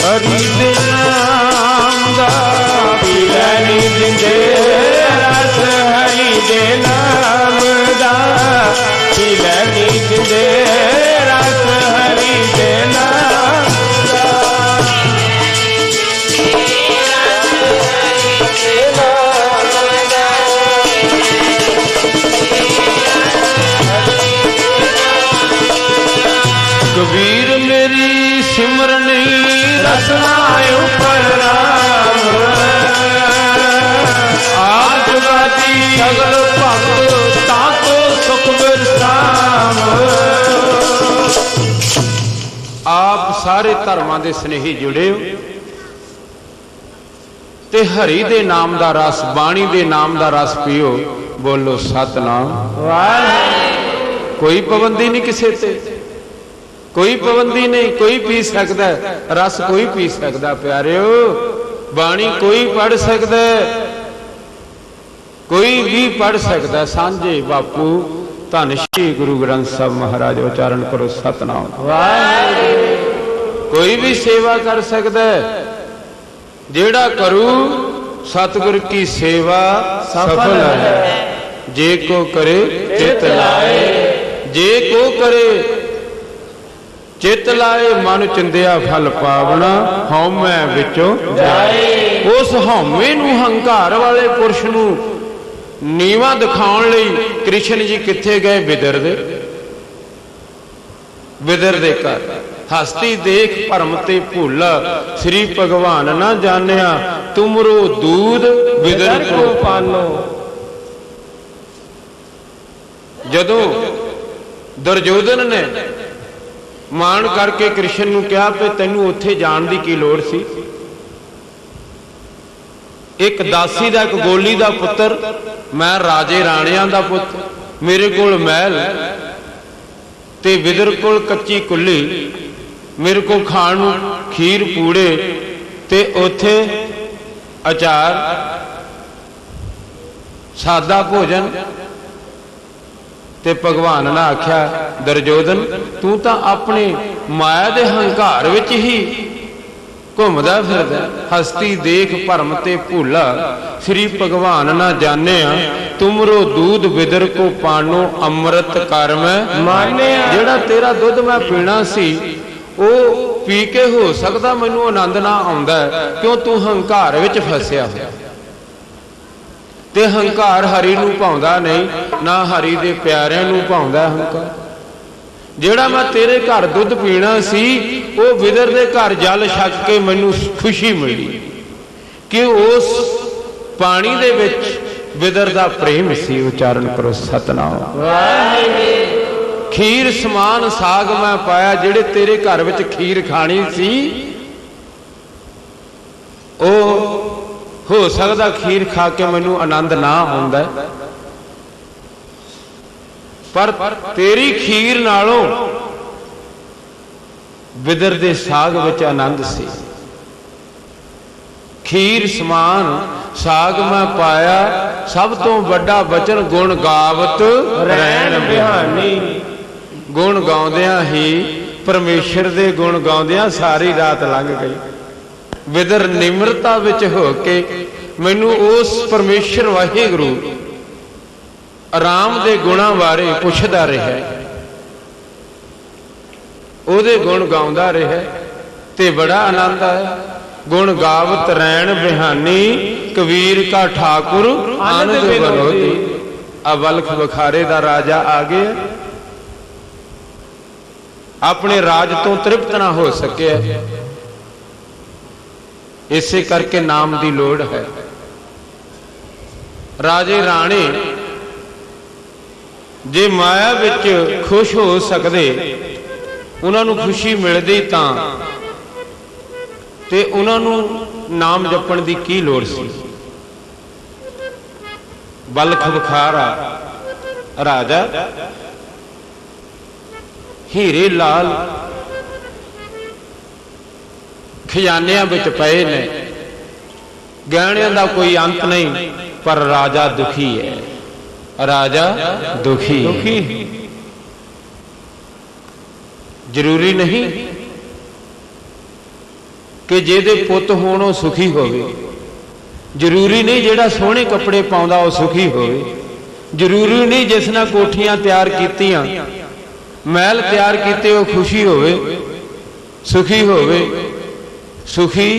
ਹਰੀ ਦੇ ਨਾਮ ਦਾ, ਮਿਲਨ ਦੇ ਰਸ ਹਰੀ ਦੇ ਨਾਮ ਦਾ, ਮਿਲਨ ਦੇ ਰਸ ਹਰੀ ਦੇ ਨਾਮ ਦਾ, ਕਬੀਰ ਮੇਰੀ ਸਿਮਰਨੀ ਰਸਨਾ ਉਪਰ ਰਾਮ, ਆਪ ਜੁਗਾਦੀ ਸਗਲ ਭਗਤ ਤਾਂ ਕੋ ਸੁਖ ਵਿਸਰਾਮ। ਆਪ ਸਾਰੇ ਧਰਮਾਂ ਦੇ ਸਨੇਹੀ ਜੁੜੇ ਹੋ ਤੇ ਹਰੀ ਦੇ ਨਾਮ ਦਾ ਰਸ, ਬਾਣੀ ਦੇ ਨਾਮ ਦਾ ਰਸ ਪੀਓ। ਬੋਲੋ ਸਤਨਾਮ ਵਾਹਿਗੁਰੂ। ਕੋਈ ਪਾਬੰਦੀ ਨਹੀਂ ਕਿਸੇ ਤੇ, ਕੋਈ ਪਾਬੰਦੀ ਨਹੀਂ, ਕੋਈ ਪੀ ਸਕਦਾ ਰਸ, ਕੋਈ ਪੀ ਸਕਦਾ ਪਿਆਰਿਓ। ਬਾਣੀ ਕੋਈ ਪੜ ਸਕਦਾ, ਕੋਈ ਵੀ ਪੜ ਸਕਦਾ। ਸਾਂਝੇ ਬਾਪੂ ਧੰਨ ਸ਼੍ਰੀ ਗੁਰੂ ਗ੍ਰੰਥ ਸਾਹਿਬ ਮਹਾਰਾਜ। ਉਚਾਰਨ ਕਰੋ ਸਤਨਾਮ ਵਾਹਿਗੁਰੂ। ਕੋਈ ਵੀ ਸੇਵਾ ਕਰ ਸਕਦਾ, ਜਿਹੜਾ ਕਰੂ ਸਤਿਗੁਰ ਕੀ ਸੇਵਾ ਸਫਲ ਹੈ। ਜੇ ਕੋ ਕਰੇ ਚਿਤ ਲਾਏ, ਜੇ ਕੋ ਕਰੇ ਚਿਤ ਲਾਏ, ਮਨ ਚਿੰਦਿਆ ਫਲ ਪਾਵਣਾ, ਹਉਮੈ ਵਿੱਚੋਂ ਜਾਏ। ਉਸ ਹਉਮੈ ਨੂੰ, ਹੰਕਾਰ ਵਾਲੇ ਪੁਰਸ਼ ਨੂੰ ਨੀਵਾਂ ਦਿਖਾਉਣ ਲਈ ਕ੍ਰਿਸ਼ਨ ਜੀ ਕਿੱਥੇ ਗਏ? ਵਿਦਰ ਦੇ ਘਰ। ਹਸਤੀ ਦੇਖ ਭਰਮ ਤੇ ਭੁੱਲਾ, ਸ੍ਰੀ ਭਗਵਾਨ ਨਾ ਜਾਣਿਆ, ਤੁਮਰੋ ਦੂਧ ਵਿਦਰ ਕੋ ਪਾਨੋ। ਜਦੋਂ ਦੁਰਯੋਧਨ ਨੇ ਮਾਣ ਕਰਕੇ ਕ੍ਰਿਸ਼ਨ ਨੂੰ ਕਿਹਾ ਕਿ ਤੈਨੂੰ ਉੱਥੇ ਜਾਣ ਦੀ ਕੀ ਲੋੜ ਸੀ? ਇੱਕ ਦਾਸੀ ਦਾ, ਇੱਕ ਗੋਲੀ ਦਾ ਪੁੱਤਰ, ਮੈਂ ਰਾਜੇ ਰਾਣਿਆਂ ਦਾ ਪੁੱਤ, ਮੇਰੇ ਕੋਲ ਮਹਿਲ ਤੇ ਵਿਦਰ ਕੋਲ ਕੱਚੀ ਕੁੱਲੀ, ਮੇਰੇ ਕੋਲ ਖਾਣ ਨੂੰ ਖੀਰ ਪੂੜੇ ਤੇ ਉੱਥੇ ਅਚਾਰ, ਸਾਦਾ ਭੋਜਨ। ਤੇ ਭਗਵਾਨ ਨੇ ਆਖਿਆ, ਦੁਰਯੋਧਨ ਤੂੰ ਤਾਂ ਆਪਣੇ ਮਾਇਆ ਦੇ ਹੰਕਾਰ ਵਿੱਚ ਹੀ ਘੁੰਮਦਾ ਫਿਰਦਾ। ਹਸਤੀ ਦੇਖ ਭਰਮ ਤੇ ਭੁੱਲਾ, ਸ੍ਰੀ ਭਗਵਾਨ ਨਾ ਜਾਣਿਆ, ਤੁਮਰੋ ਦੂਧ ਵਿਦਰ ਕੋ ਪਾਨੋ, ਅੰਮ੍ਰਿਤ ਕਰ ਮੈਂ ਮਾਨਿਆ। ਜਿਹੜਾ ਤੇਰਾ ਦੁੱਧ ਮੈਂ ਪੀਣਾ ਸੀ ਉਹ ਪੀ ਕੇ ਹੋ ਸਕਦਾ ਮੈਨੂੰ ਆਨੰਦ ਨਾ ਆਉਂਦਾ, ਕਿਉਂ ਤੂੰ ਹੰਕਾਰ ਵਿੱਚ ਫਸਿਆ ਹੋਇਆ। ਤੇ ਹੰਕਾਰ ਹਰੀ ਨੂੰ ਭਾਉਂਦਾ ਨਹੀਂ, ਨਾ ਹਰੀ ਦੇ ਪਿਆਰਿਆਂ ਨੂੰ ਭਾਉਂਦਾ ਹੰਕਾਰ। ਜਿਹੜਾ ਮੈਂ ਤੇਰੇ ਘਰ ਦੁੱਧ ਪੀਣਾ ਸੀ ਉਹ ਵਿਦਰ ਦੇ ਘਰ ਜਲ ਛਕ ਕੇ ਮੈਨੂੰ ਖੁਸ਼ੀ ਮਿਲੀ ਕਿ ਉਸ ਪਾਣੀ ਦੇ ਵਿੱਚ ਵਿਦਰ ਦਾ ਪ੍ਰੇਮ ਸੀ। ਉਚਾਰਨ ਕਰੋ ਸਤਨਾਮ ਵਾਹਿਗੁਰੂ। ਖੀਰ ਸਮਾਨ ਸਾਗ ਮੈਂ ਪਾਇਆ, ਜਿਹੜੇ ਤੇਰੇ ਘਰ ਵਿੱਚ ਖੀਰ ਖਾਣੀ ਸੀ ਉਹ ਹੋ ਸਕਦਾ ਖੀਰ ਖਾ ਕੇ ਮੈਨੂੰ ਆਨੰਦ ਨਾ ਆਉਂਦਾ, ਪਰ ਤੇਰੀ ਖੀਰ ਨਾਲੋਂ ਵਿਦਰ ਦੇ ਸਾਗ ਵਿੱਚ ਆਨੰਦ ਸੀ। ਖੀਰ ਸਮਾਨ ਸਾਗ ਮੈਂ ਪਾਇਆ, ਸਭ ਤੋਂ ਵੱਡਾ ਬਚਨ ਗੁਣ ਗਾਵਤ ਰਹਿਣ ਬਿਹਾਨੀ। ਗੁਣ ਗਾਉਂਦਿਆਂ ਹੀ, ਪਰਮੇਸ਼ਰ ਦੇ ਗੁਣ ਗਾਉਂਦਿਆਂ ਸਾਰੀ ਰਾਤ ਲੰਘ ਗਈ। ਵਿਦਰ ਨਿਮਰਤਾ ਵਿੱਚ ਹੋ ਕੇ ਮੈਨੂੰ ਉਸ ਪਰਮੇਸ਼ਰ ਵਾਹਿਗੁਰੂ ਰਾਮ ਦੇ ਗੁਣਾਂ ਬਾਰੇ ਪੁੱਛਦਾ ਰਿਹਾ, ਉਹਦੇ ਗੁਣ ਗਾਉਂਦਾ ਰਿਹਾ ਤੇ ਬੜਾ ਆਨੰਦ ਆਇਆ। ਗੁਣ ਗਾਵਤ ਰੈਣ ਬਿਹਾਨੀ, ਕਬੀਰ ਕਾ ਠਾਕੁਰ ਆਨੰਦ ਬਲੋਤੀ। ਅਬਲਖ ਬਖਾਰੇ ਦਾ ਰਾਜਾ ਆ ਗਿਆ, ਆਪਣੇ ਰਾਜ ਤੋਂ ਤ੍ਰਿਪਤ ਨਾ ਹੋ ਸਕਿਆ। ਇਸੇ ਕਰਕੇ ਨਾਮ ਦੀ ਲੋੜ ਹੈ। ਰਾਜੇ ਰਾਣੇ ਜੇ ਮਾਇਆ ਵਿੱਚ ਖੁਸ਼ ਹੋ ਸਕਦੇ, ਉਹਨਾਂ ਨੂੰ ਖੁਸ਼ੀ ਮਿਲਦੀ ਤਾਂ ਤੇ ਉਹਨਾਂ ਨੂੰ ਨਾਮ ਜਪਣ ਦੀ ਕੀ ਲੋੜ ਸੀ? ਬਲਖ ਬਖਾਰਾ ਰਾਜਾ ਹੀਰੇ ਲਾਲ ਖਜ਼ਾਨਿਆਂ ਵਿੱਚ ਪਏ ਨੇ, ਗਹਿਣਿਆਂ ਦਾ ਕੋਈ ਅੰਤ ਨਹੀਂ, ਪਰ ਰਾਜਾ ਦੁਖੀ ਹੈ। ਰਾਜਾ ਦੁਖੀ। ਜ਼ਰੂਰੀ ਨਹੀਂ ਕਿ ਜਿਹਦੇ ਪੁੱਤ ਹੋਣ ਉਹ ਸੁਖੀ ਹੋਵੇ, ਜ਼ਰੂਰੀ ਨਹੀਂ ਜਿਹੜਾ ਸੋਹਣੇ ਕੱਪੜੇ ਪਾਉਂਦਾ ਉਹ ਸੁਖੀ ਹੋਵੇ, ਜ਼ਰੂਰੀ ਨਹੀਂ ਜਿਸ ਨਾਲ ਕੋਠੀਆਂ ਤਿਆਰ ਕੀਤੀਆਂ, ਮਹਿਲ ਤਿਆਰ ਕੀਤੇ ਉਹ ਖੁਸ਼ੀ ਹੋਵੇ, ਸੁਖੀ ਹੋਵੇ। ਸੁਖੀ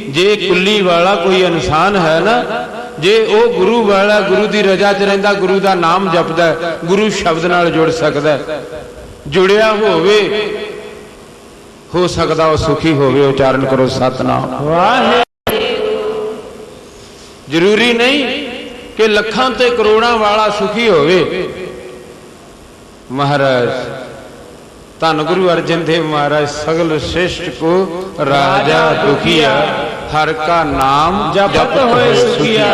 ਜੇ ਕੁੱਲੀ ਵਾਲਾ ਕੋਈ ਇਨਸਾਨ ਹੈ ਨਾ, ਜੇ ਉਹ ਗੁਰੂ ਵਾਲਾ, ਗੁਰੂ ਦੀ ਰਜ਼ਾ 'ਚ ਰਹਿੰਦਾ, ਗੁਰੂ ਦਾ ਨਾਮ ਜਪਦਾ, ਗੁਰੂ ਸ਼ਬਦ ਨਾਲ ਜੁੜ ਸਕਦਾ, ਜੁੜਿਆ ਹੋਵੇ, ਹੋ ਸਕਦਾ ਉਹ ਸੁਖੀ ਹੋਵੇ। ਉਚਾਰਨ ਕਰੋ ਸਤਨਾਮ ਵਾਹਿਗੁਰੂ। ਜ਼ਰੂਰੀ ਨਹੀਂ ਕਿ ਲੱਖਾਂ ਤੇ ਕਰੋੜਾਂ ਵਾਲਾ ਸੁਖੀ ਹੋਵੇ। ਮਹਾਰਾਜ ਧੰਨ ਗੁਰੂ ਅਰਜਨ ਦੇਵ ਮਹਾਰਾਜ, ਸਗਲ ਸ੍ਰਿਸ਼ਟ ਕੋ ਰਾਜਾ ਦੁਖੀਆ, ਹਰ ਕਾ ਨਾਮ ਜਪਤ ਹੋਏ ਸੁਖੀਆ।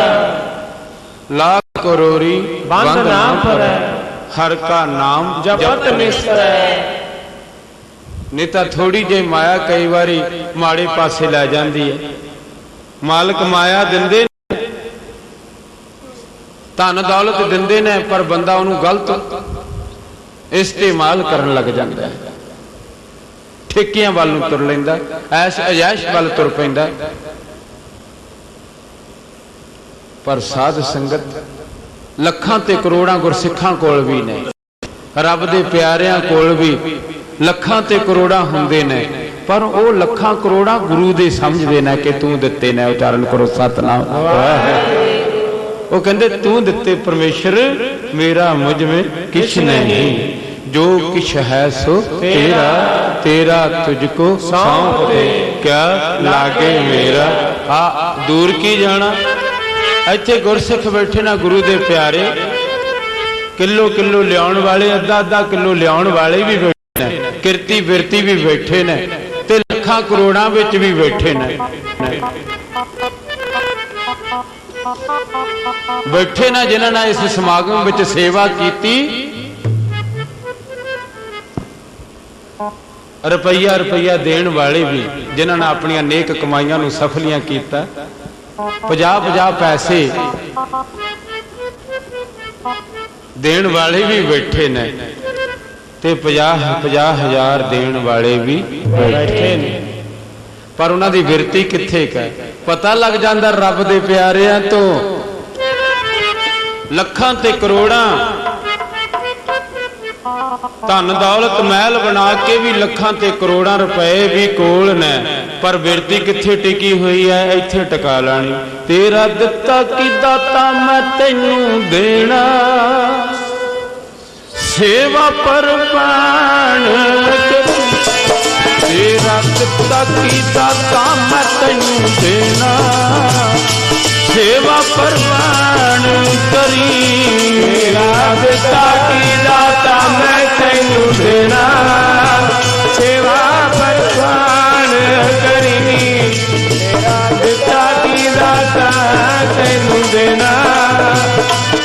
ਲਾਖ ਕਰੋੜੀ ਬੰਦ ਨਾ ਪਰੈ, ਹਰ ਕਾ ਨਾਮ ਜਪਤ ਨਿਸਰੈ। ਨਹੀਂ ਤਾਂ ਥੋੜੀ ਜਿਹੀ ਮਾਇਆ ਕਈ ਵਾਰੀ ਮਾੜੇ ਪਾਸੇ ਲੈ ਜਾਂਦੀ ਹੈ। ਮਾਲਕ ਮਾਇਆ ਦਿੰਦੇ ਨੇ, ਧਨ ਦੌਲਤ ਦਿੰਦੇ ਨੇ, ਪਰ ਬੰਦਾ ਉਹਨੂੰ ਗਲਤ ਇਸਤੇਮਾਲ ਕਰਨ ਲੱਗ ਜਾਂਦਾ ਹੈ, ਠੇਕਿਆਂ ਵੱਲ ਨੂੰ ਤੁਰ ਲੈਂਦਾ, ਐਸ਼ ਅਯਾਸ਼ ਵੱਲ ਤੁਰ ਪੈਂਦਾ। ਪਰ ਸਾਧ ਸੰਗਤ ਲੱਖਾਂ ਤੇ ਕਰੋੜਾਂ ਗੁਰਸਿੱਖਾਂ ਕੋਲ ਵੀ ਨੇ, ਰੱਬ ਦੇ ਪਿਆਰਿਆਂ ਕੋਲ ਵੀ ਲੱਖਾਂ ਤੇ ਕਰੋੜਾਂ ਹੁੰਦੇ ਨੇ, ਪਰ ਉਹ ਲੱਖਾਂ ਕਰੋੜਾਂ ਗੁਰੂ ਦੇ ਸਮਝਦੇ ਨੇ ਕਿ ਤੂੰ ਦਿੱਤੇ ਨੇ। ਉਚਾਰਨ ਕਰੋ ਸਤਨਾਮ ਵਾਹਿਗੁਰੂ। वो कहते तू दिते परमेश्वर मेरा मुझ में किछ नहीं, जो किछ है सो तेरा, तेरा तुझको सौंप दे, क्या लागे मेरा। आ दूर की जाना। इत्थे गुरसिख बैठे ना गुरु दे प्यारे, किलो किलो लियाउण वाले, अद्धा अद्धा किलो लियाउण वाले भी बैठे ने, किरती बिरती भी बैठे ने, ते लखां करोड़ां विच भी बैठे ने। बैठे ना जिन्हां ने इस समागम विच सेवा कीती, रुपया रुपया देण वाले भी, जिन्हां ने अपनियां नेक कमाइयां नूं सफलियां कीता, 50-50 पैसे देण वाले भी बैठे ने, ते 50-50 हज़ार देण वाले भी बैठे ने। पर उन्हां दी बिरती कित्थे क पता लग जांदा रब दे प्यारिਆਂ तो। लखां ते करोड़ां धन दौलत महल बना के भी लखां ते करोड़ां रुपए भी कोल ने, पर बिरती कित्थे टिकी हुई है, इत्थे टका लानी। तेरा दिता की दाता मैं तैनू देना, सेवा परवान तेरा दिता की दाता मैं तैनू देना, सेवा परवान करी। मेरा दिता की दाता मैं तैनू देना, सेवा परवान करी। मेरा दिता की दाता तैनू देना,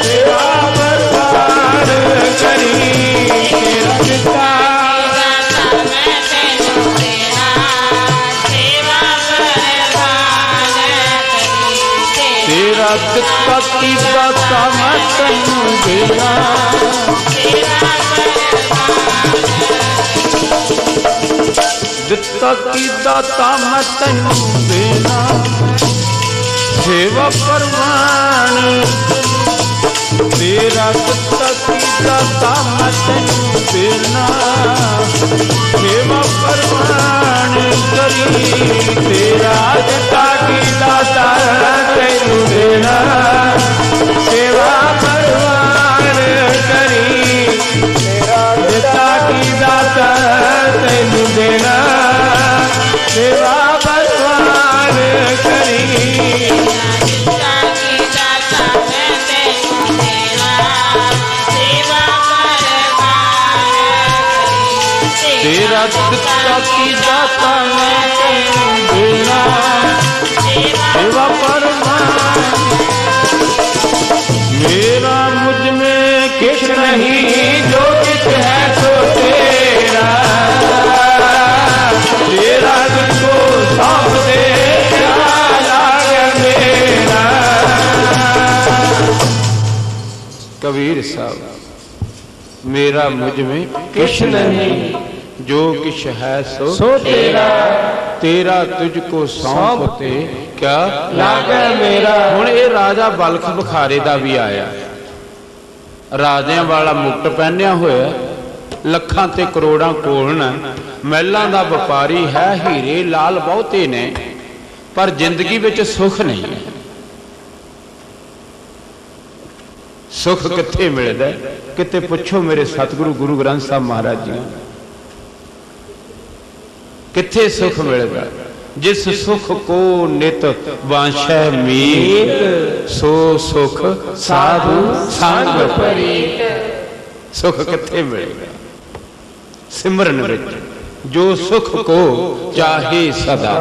सेवा परवान करी। मेरा दिता तेरा दिता की दाता मैं तैनू देना, दिता की दाता मैं तैनू देना, सेवा परवान। तेरा दिता की दाता मैं तैनू देना, सेवा परवान करी। तेरा दिता की दाता तैनू देना, सेवा परवान करी। तेरा दिता की दाता तैनू देना, सेवा परवान करी। तेरा दिता की दाता मैं तैनू देना, सेवा परवान। मेरा मुझ में किछ नहीं, जो किछ है सो तेरा, तेरा तुझको सौंप दे, क्या लागे मेरा। कबीर साहब, मेरा मुझ में किछ नहीं, जो किछ है सो तेरा, तेरा तुझको सौंप दे, क्या लागे मेरा। हुण ये राजा बलख बुखारे दा भी आया, राजियां वाला मुकुट पहनिया होया, लखां ते करोड़ां कोल न, महलां दा व्यापारी है, हीरे लाल बहुते ने, पर जिंदगी विच सुख नहीं है। सुख कित्थे मिलदा? किते पुछो मेरे सतगुरु गुरु ग्रंथ साहब महाराज जी, कित्थे सुख मिलदा? जिस सुख को नित वांछै मीत, सो सुख साधु संग प्रीत। सुख कित्थे मिलेगा? सिमरन विच, जो सुख को चाहे सदा,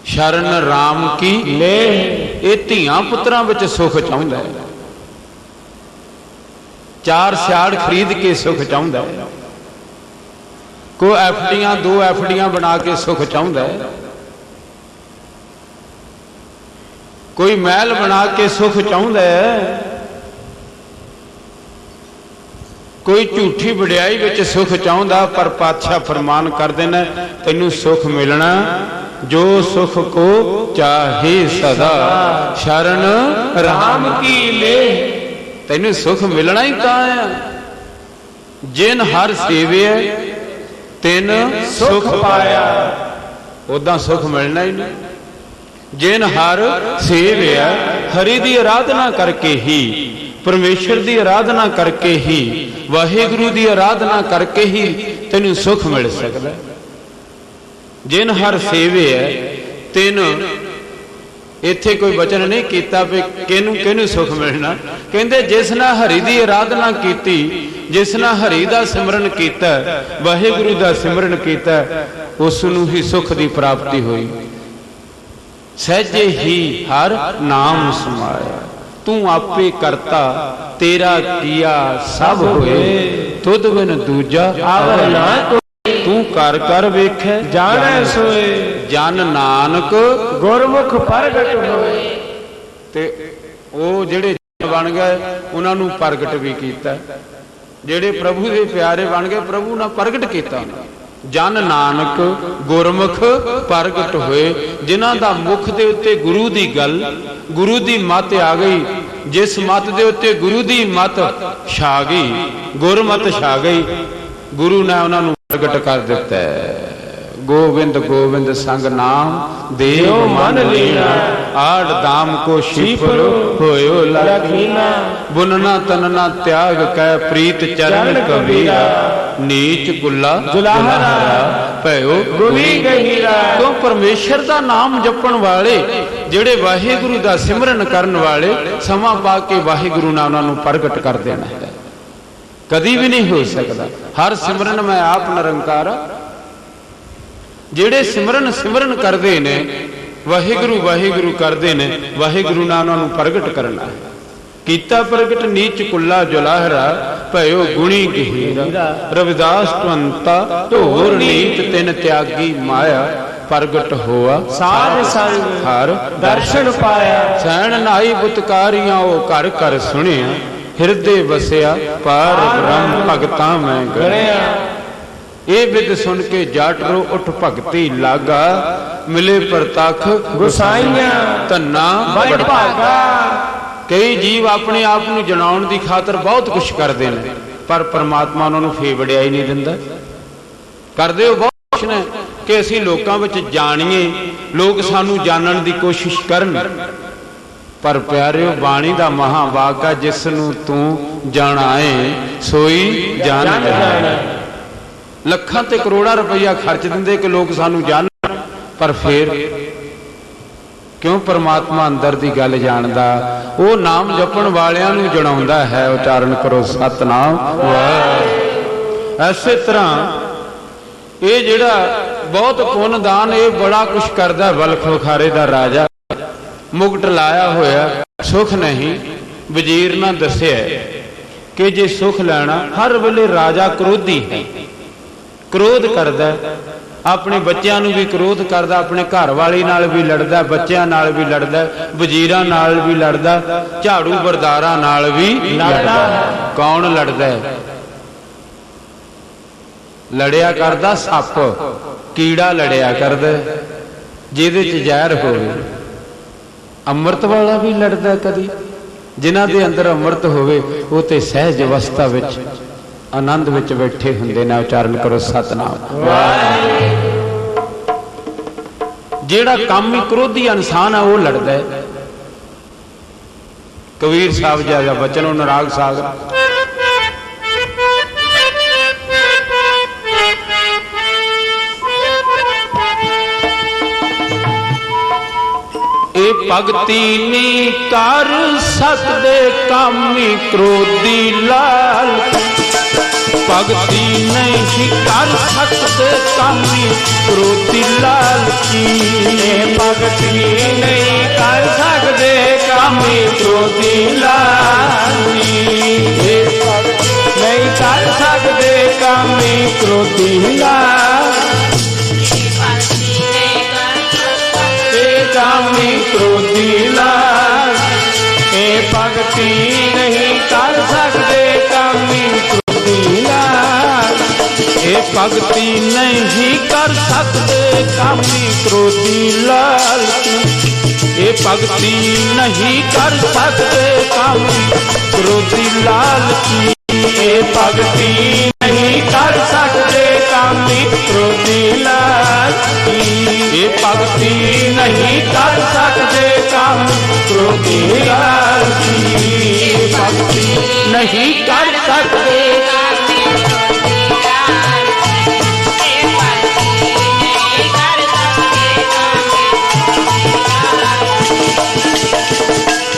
शरण राम की ले। ये धियां पुत्रां विच सुख चाहुंदा है, 4 सियाड़ खरीद के सुख चाहुंदा है, कोई एफडियां 2 एफडियां बना के सुख चाहुंदा है, कोई महल बना के सुख चाहुंदा है, कोई झूठी वडियाई विच सुख चाहुंदा। पर पातशाह फरमान करदे ने, तैनूं सुख मिलना जो सुख को चाहे सदा, शरण राम की ले। तैनूं सुख मिलना ही कहाँ है? जिन हर सेविया तिन सुख पाया। उदा सुख मिलना ही नहीं। जिन हर सेविया हरि दी आराधना करके ही, परमेश्वर दी आराधना करके ही, वाहिगुरु दी आराधना करके ही तैनूं सुख मिल सकदा। जिन हर सेवे है तेन इत्थे कोई वचन नहीं कीता भी किहनूं किहनूं सुख मिलना। कहंदे जिस ना हरि दी आराधना कीती, जिस ना हरि दा सिमरन कीता, वाहिगुरु दा सिमरन कीता, उस नूं ही सुख दी प्राप्ति हुई। सहजे ही हर नाम समाया, तू आपे करता तेरा किया सब होए, तुद बिन दूजा आवर ना तू कर कर वेखै जाने सोए, जन नानक गुरमुख प्रगट होए। ते ਉਹ ਜਿਹੜੇ ਬਣ ਗਏ ਉਹਨਾਂ ਨੂੰ ਪ੍ਰਗਟ ਵੀ ਕੀਤਾ। ਜਿਹੜੇ ਪ੍ਰਭੂ ਦੇ ਪਿਆਰੇ ਬਣ ਗਏ ਪ੍ਰਭੂ ਨਾਲ ਪ੍ਰਗਟ ਕੀਤਾ। ਜਨ ਨਾਨਕ ਗੁਰਮੁਖ ਪ੍ਰਗਟ ਹੋਏ, ਜਿਨ੍ਹਾਂ ਦਾ ਮੁਖ ਦੇ ਉੱਤੇ ਗੁਰੂ ਦੀ ਗੱਲ, ਗੁਰੂ ਦੀ ਮੱਤ ਆ ਗਈ। ਜਿਸ ਮੱਤ ਦੇ ਉੱਤੇ ਗੁਰੂ ਦੀ ਮੱਤ ਛਾ ਗਈ, ਗੁਰਮਤਿ ਛਾ ਗਈ, ਗੁਰੂ ਨੇ ਉਹਨਾਂ ਨੂੰ ਪ੍ਰਗਟ ਕਰ ਦਿੱਤਾ ਹੈ। गोविंद गोविंद संग नाम देव मन लीना, आड़ दाम को शिफर होयो लखीना। बुनना तनना त्याग कै प्रीत चरण कबीरा, नीच कुल्ला जुलाहरा भयो गुरी गहीरा। क्यों परमेश्वर दा नाम जपण वाले, ਜਿਹੜੇ ਵਾਹਿਗੁਰੂ ਦਾ ਸਿਮਰਨ ਕਰਨ ਵਾਲੇ, ਸਮਾਂ ਪਾ ਕੇ ਵਾਹਿਗੁਰੂ ਨੇ ਉਹਨਾਂ ਨੂੰ ਪ੍ਰਗਟ ਕਰ ਦੇਣਾ ਹੈ। ਕਦੀ ਵੀ ਨਹੀਂ ਹੋ ਸਕਦਾ। ਹਰ ਸਿਮਰਨ ਮੈਂ ਆਪ ਨਿਰੰਕਾਰ। ਜਿਹੜੇ ਸਿਮਰਨ ਸਿਮਰਨ ਕਰਦੇ ਨੇ, ਵਾਹਿਗੁਰੂ ਵਾਹਿਗੁਰੂ ਕਰਦੇ ਨੇ, ਵਾਹਿਗੁਰੂ ਨੇ ਉਹਨਾਂ ਨੂੰ ਪ੍ਰਗਟ ਕਰਨਾ ਹੈ। ਕੀਤਾ ਪ੍ਰਗਟ ਨੀਚ ਕੁੱਲਾ ਜੁਲਾਹਰਾ, ਭਇਓ ਗੁਣੀ ਗਹੀਰਾ। ਰਵਿਦਾਸ ਤੁੰਤਾ ਢੋਰ ਨੀਤ ਤਿਨ ਤਿਆਗੀ ਮਾਇਆ, ਪ੍ਰਗਟ ਹੋਆ ਸਾਧ ਸੰਗ ਹਰ ਦਰਸ਼ਨ ਪਾਇਆ। ਸੈਣ ਨਾਈ ਬੁਤਕਾਰੀਆਂ ਉਹ ਘਰ ਘਰ ਸੁਣਿਆ, ਹਿਰਦੇ ਵਸਿਆ ਪਾਰ ਬ੍ਰਹਮ ਭਗਤਾਂ ਮੈਂ ਗਣਿਆ। ਇਹ ਵਿਦ ਸੁਣ ਕੇ ਜਾਟ ਰੋ ਉੱਠ ਭਗਤੀ ਲਾਗਾ, ਮਿਲੇ ਪ੍ਰਤੱਖ ਗੁਸਾਈਆਂ ਧੰਨਾ ਬੜ ਭਾਗਾ। ਕਈ ਜੀਵ ਆਪਣੇ ਆਪ ਨੂੰ ਜਣਾਉਣ ਦੀ ਖਾਤਰ ਬਹੁਤ ਕੁਛ ਕਰਦੇ ਨੇ, ਪਰ ਪਰਮਾਤਮਾ ਉਹਨਾਂ ਨੂੰ ਫੇਰ ਵਡਿਆਈ ਨਹੀਂ ਦਿੰਦਾ। ਕਰਦੇ ਉਹ ਬਹੁਤ ਕੁਛ ਨੇ ਕਿ ਅਸੀਂ ਲੋਕਾਂ ਵਿੱਚ ਜਾਣੀਏ, ਲੋਕ ਸਾਨੂੰ ਜਾਣਨ ਦੀ ਕੋਸ਼ਿਸ਼ ਕਰਨ। ਪਰ ਪਿਆਰਿਓ, ਬਾਣੀ ਦਾ ਮਹਾਵਾਕ ਆ, ਜਿਸ ਨੂੰ ਤੂੰ ਜਾਣਾਏ ਸੋਈ ਜਾਣ ਜਾਣਾ। ਲੱਖਾਂ ਤੇ ਕਰੋੜਾਂ ਰੁਪਈਆ ਖਰਚ ਦਿੰਦੇ ਕਿ ਲੋਕ ਸਾਨੂੰ ਜਾਣਨ, ਪਰ ਫੇਰ ਕਿਉਂ ਪਰਮਾਤਮਾ ਅੰਦਰ ਦੀ ਗੱਲ ਜਾਣਦਾ। ਉਹ ਨਾਮ ਜਪਣ ਵਾਲਿਆਂ ਨੂੰ ਜਣਾਉਂਦਾ ਹੈ। ਉਚਾਰਨ ਕਰੋ ਸਤਨਾਮ ਵਾਹਿਗੁਰੂ। ਐਸੇ ਤਰ੍ਹਾਂ ਇਹ ਜਿਹੜਾ ਬਹੁਤ ਪੁੰਨ ਦਾਨ, ਇਹ ਬੜਾ ਕੁਛ ਕਰਦਾ। ਬਲਖ ਬੁਖਾਰੇ ਦਾ ਰਾਜਾ ਮੁਕਟ ਲਾਇਆ ਹੋਇਆ, ਸੁਖ ਨਹੀਂ। ਵਜ਼ੀਰ ਨੇ ਦੱਸਿਆ ਕਿ ਜੇ ਸੁਖ ਲੈਣਾ, ਹਰ ਵੇਲੇ ਰਾਜਾ ਕ੍ਰੋਧੀ ਹੈ, ਕ੍ਰੋਧ ਕਰਦਾ, ਆਪਣੇ ਬੱਚਿਆਂ ਨੂੰ ਵੀ ਕ੍ਰੋਧ ਕਰਦਾ, ਆਪਣੇ ਘਰ ਵਾਲੀ ਨਾਲ ਵੀ ਲੜਦਾ, ਬੱਚਿਆਂ ਨਾਲ ਵੀ ਲੜਦਾ, ਵਜ਼ੀਰਾਂ ਨਾਲ ਵੀ ਲੜਦਾ, ਝਾੜੂ ਬਰਦਾਰਾਂ ਨਾਲ ਵੀ ਲੜਦਾ। ਕੌਣ ਲੜਦਾ? ਲੜਿਆ ਕਰਦਾ ਸੱਪ, ਕੀੜਾ ਲੜਿਆ ਕਰਦਾ ਜਿਹਦੇ ਚ ਜ਼ਹਿਰ ਹੋਵੇ। ਅੰਮ੍ਰਿਤ ਵਾਲਾ ਵੀ ਲੜਦਾ ਕਦੀ। ਜਿਨ੍ਹਾਂ ਦੇ ਅੰਦਰ ਅੰਮ੍ਰਿਤ ਹੋਵੇ ਉਹ ਤੇ ਸਹਿਜ ਅਵਸਥਾ ਵਿੱਚ ਆਨੰਦ ਵਿੱਚ ਬੈਠੇ ਹੁੰਦੇ ਨੇ। ਉਚਾਰਨ ਕਰੋ ਸਤਨਾਮ ਵਾਹਿਗੁਰੂ। ਜਿਹੜਾ ਕਾਮੀ ਕ੍ਰੋਧੀ ਇਨਸਾਨ ਆ ਉਹ ਲੜਦਾ ਹੈ। ਕਬੀਰ ਸਾਹਿਬ ਜੀ ਦਾ ਬਚਨ, ਉਹ ਨਰਾਗ ਸਾਗਰ। ਇਹ ਭਗਤੀ ਨੀ ਕਰ ਸਕਦੇ ਕਾਮੀ ਕ੍ਰੋਧੀ ਲਾਲ, ਭਗਤੀ ਨਹੀਂ ਕਰ ਸਕਦੇ ਕਾਮੀ ਕ੍ਰੋਧੀ ਲਾਲਚੀ। ਇਹ ਭਗਤੀ ਨਹੀਂ ਕਰ ਸਕਦੇ ਕਾਮੀ ਕ੍ਰੋਧੀ ਲਾਲਚੀ। ਇਹ ਭਗਤੀ ਨਹੀਂ ਕਰ ਸਕਦੇ ਕਾਮੀ ਕ੍ਰੋਧੀ ਲਾਲਚੀ। ਕਾਮੀ ਕ੍ਰੋਧੀ ਲਾਲ, ਇਹ ਭਗਤੀ ਨਹੀਂ ਕਰ ਸਕਦੇ ਕਾਮੀ ਕ੍ਰੋਧੀ ਲਾਲ। ਇਹ ਭਗਤੀ ਨਹੀਂ ਕਰ ਸਕਦੇ ਕਾਮੀ ਕ੍ਰੋਧੀ ਲਾਲ। ਇਹ ਭਗਤੀ ਨਹੀਂ ਕਰ ਸਕਦੇ ਕਾਮੀ ਕ੍ਰੋਧੀ ਲਾਲਚੀ। ਇਹ ਭਗਤੀ ਨਹੀਂ ਕਰ ਸਕਦੇ ਕਾਮੀ ਕ੍ਰੋਧੀ ਲਾਲਚੀ। ਇਹ ਭਗਤੀ ਨਹੀਂ ਕਰ ਸਕਦੇ ਕਾਮੀ क्रोधी लालची भक्ति नहीं कर सकते।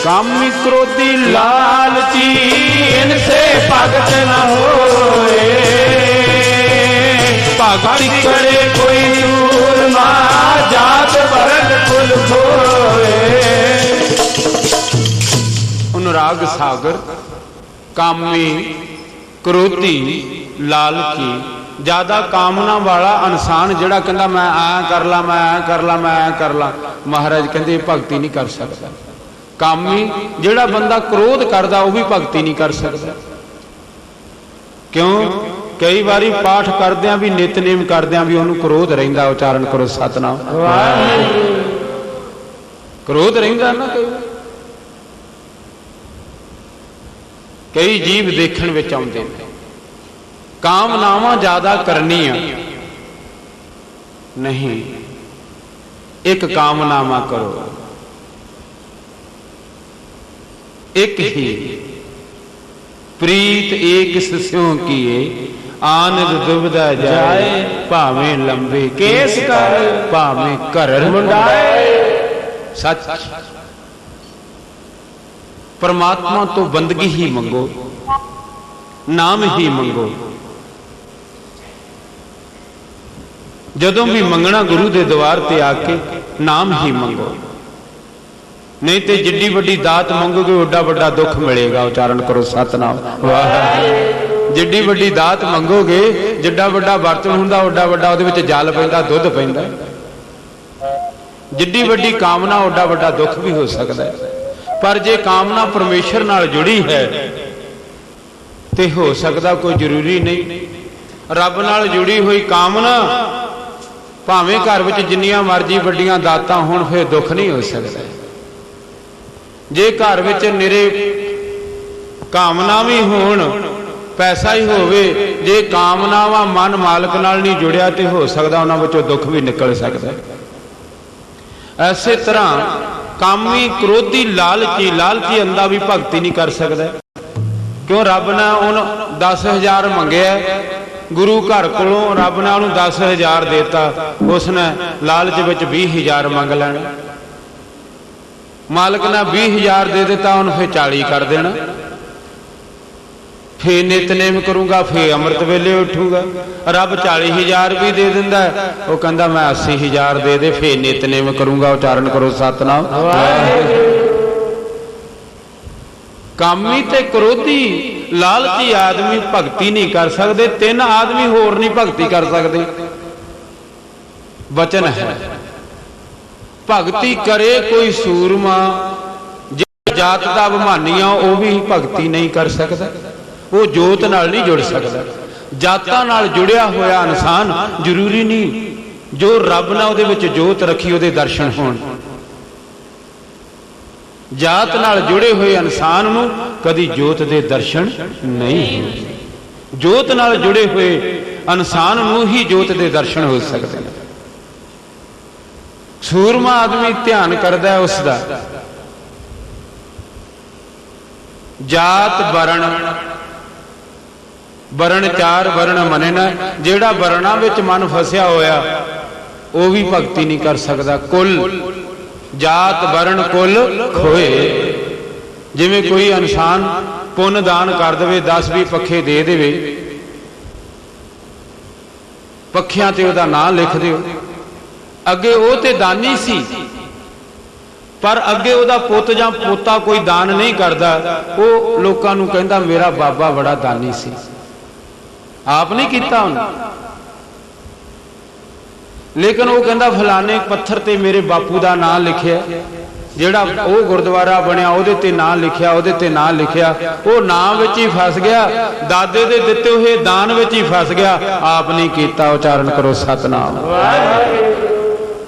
कामी क्रोधी लालची इनसे भगत न होए, भक्ति करे कोई सूरमा जात वरण कुल खोए। अनुराग सागर कामी क्रोधी लालची ज्यादा कामना वाला इंसान जिहड़ा कहंदा मैं ऐ कर ला मैं ऐ कर ला मैं ऐ कर ला, महाराज कहंदे भगती नहीं कर सकता। कामी जिहड़ा बंदा क्रोध करदा वो भी भगती नहीं कर सकता। क्यों? कई बारी पाठ करदियां भी नितनेम करदियां भी उन्होंने क्रोध रहिंदा। उच्चारण करो सतनाम क्रोध रहिंदा ना। कई जीव देखण विच आउंदे ने कामनावां ज्यादा करनियां नहीं, एक कामनावा करो एक ही। प्रीत एक सिस्यों किए आनंद दुविधा जाए, भावें लंबे केस कर भावें घर मुंडाए। सच परमात्मा तो बंदगी ही मंगो, नाम ही मंगो। जदों भी मंगना गुरु के द्वार ते आके नाम ही मंगो, नहीं तो जिड्डी वड्डी दात मंगोगे ओडा वड्डा दुख मिलेगा। उच्चारण करो सतनाम वाह। जिड्डी वड्डी दात मंगोगे जिड्डा वड्डा बर्तन हुंदा ओडा वड्डा उहदे विच जल पैंदा दुध पैंदा। जिड्डी वड्डी कामना ओडा वड्डा दुख भी हो सकता है। पर जे कामना परमेश्वर नाल जुड़ी है तो हो सकता कोई जरूरी नहीं। रब नाल जुड़ी हुई कामना भावें घर विच जिन्नियां मर्जी वड्डियां दातां होण फिर दुख नहीं हो सकता। जे घर विच निरे कामना भी होण पैसा ही होवे, जे कामनावां मन मालक नाल नहीं जुड़िया तो हो सकता उन्हां विचों दुख भी निकल सकता है। ऐसे तरह कामी क्रोधी लालची अंधा भी भगती नहीं कर सकता। क्यों? रब ने उन्हें 10,000 मंगया, गुरु घर कोलों रब ने उन्हें 10,000 देता, उसने लालच विच 20,000 मंग लैना। मालिक ने 20,000 दे देता, उन्हें फिर 40 कर देना। फिर नितनेम करूंगा, फिर अमृत वेले उठूंगा। रब 40,000 भी दे दिंदा, वो कहंदा मैं 80,000 दे दे, फिर नितनेम करूंगा। उच्चारण करो सतनाम। कामी ते क्रोधी लालची आदमी भगती नहीं कर सकते। 3 आदमी होर नहीं भगती कर सकते। वचन है भगती करे कोई सूरमा, जे जात दा अभिमानिया वो भी भगती नहीं कर सकता। वो जोत नाल नहीं जुड़ सकता। जातां नाल जुड़िया होया इंसान जरूरी नहीं जो रब ने उहदे विच जोत रखी उहदे दर्शन होण। जात नाल जुड़े हुए इंसान नूं कदी जोत दे दर्शन नहीं होंदे। जोत नाल जुड़े हुए इंसान नूं ही जोत दे दर्शन हो सकते हैं। सूरमा आदमी ध्यान करता है उसका। जात वरण वरण 4 वरण मने ना, जेड़ा वरना विच मन फसिया होया वो भी भगती नहीं कर सकता। कुल जात वरण कुल खोए। जिवें कोई इंसान पुण्य दान कर दे, 10-20 पखे दे दे, पखियां ते उहदा नाम लिख दिओ। अगे वो तो दानी सी, पर अगे उहदा पुत जां पोता कोई दान नहीं करता, वो लोकां नूं कहंदा मेरा बाबा बड़ा दानी सी। आप नहीं कीता उन्हें, लेकिन वो कहंदा फलाने पत्थर ते मेरे बापू का नाम लिखिया, जिहड़ा वो गुरुद्वारा बनया उहदे ते नाम लिखिया, उहदे ते नाम लिखिया। वो नाम विच ही फस गया, दादे दे दिते हुए दान विच ही फस गया। आप नहीं कीता। उच्चारण करो सतनाम।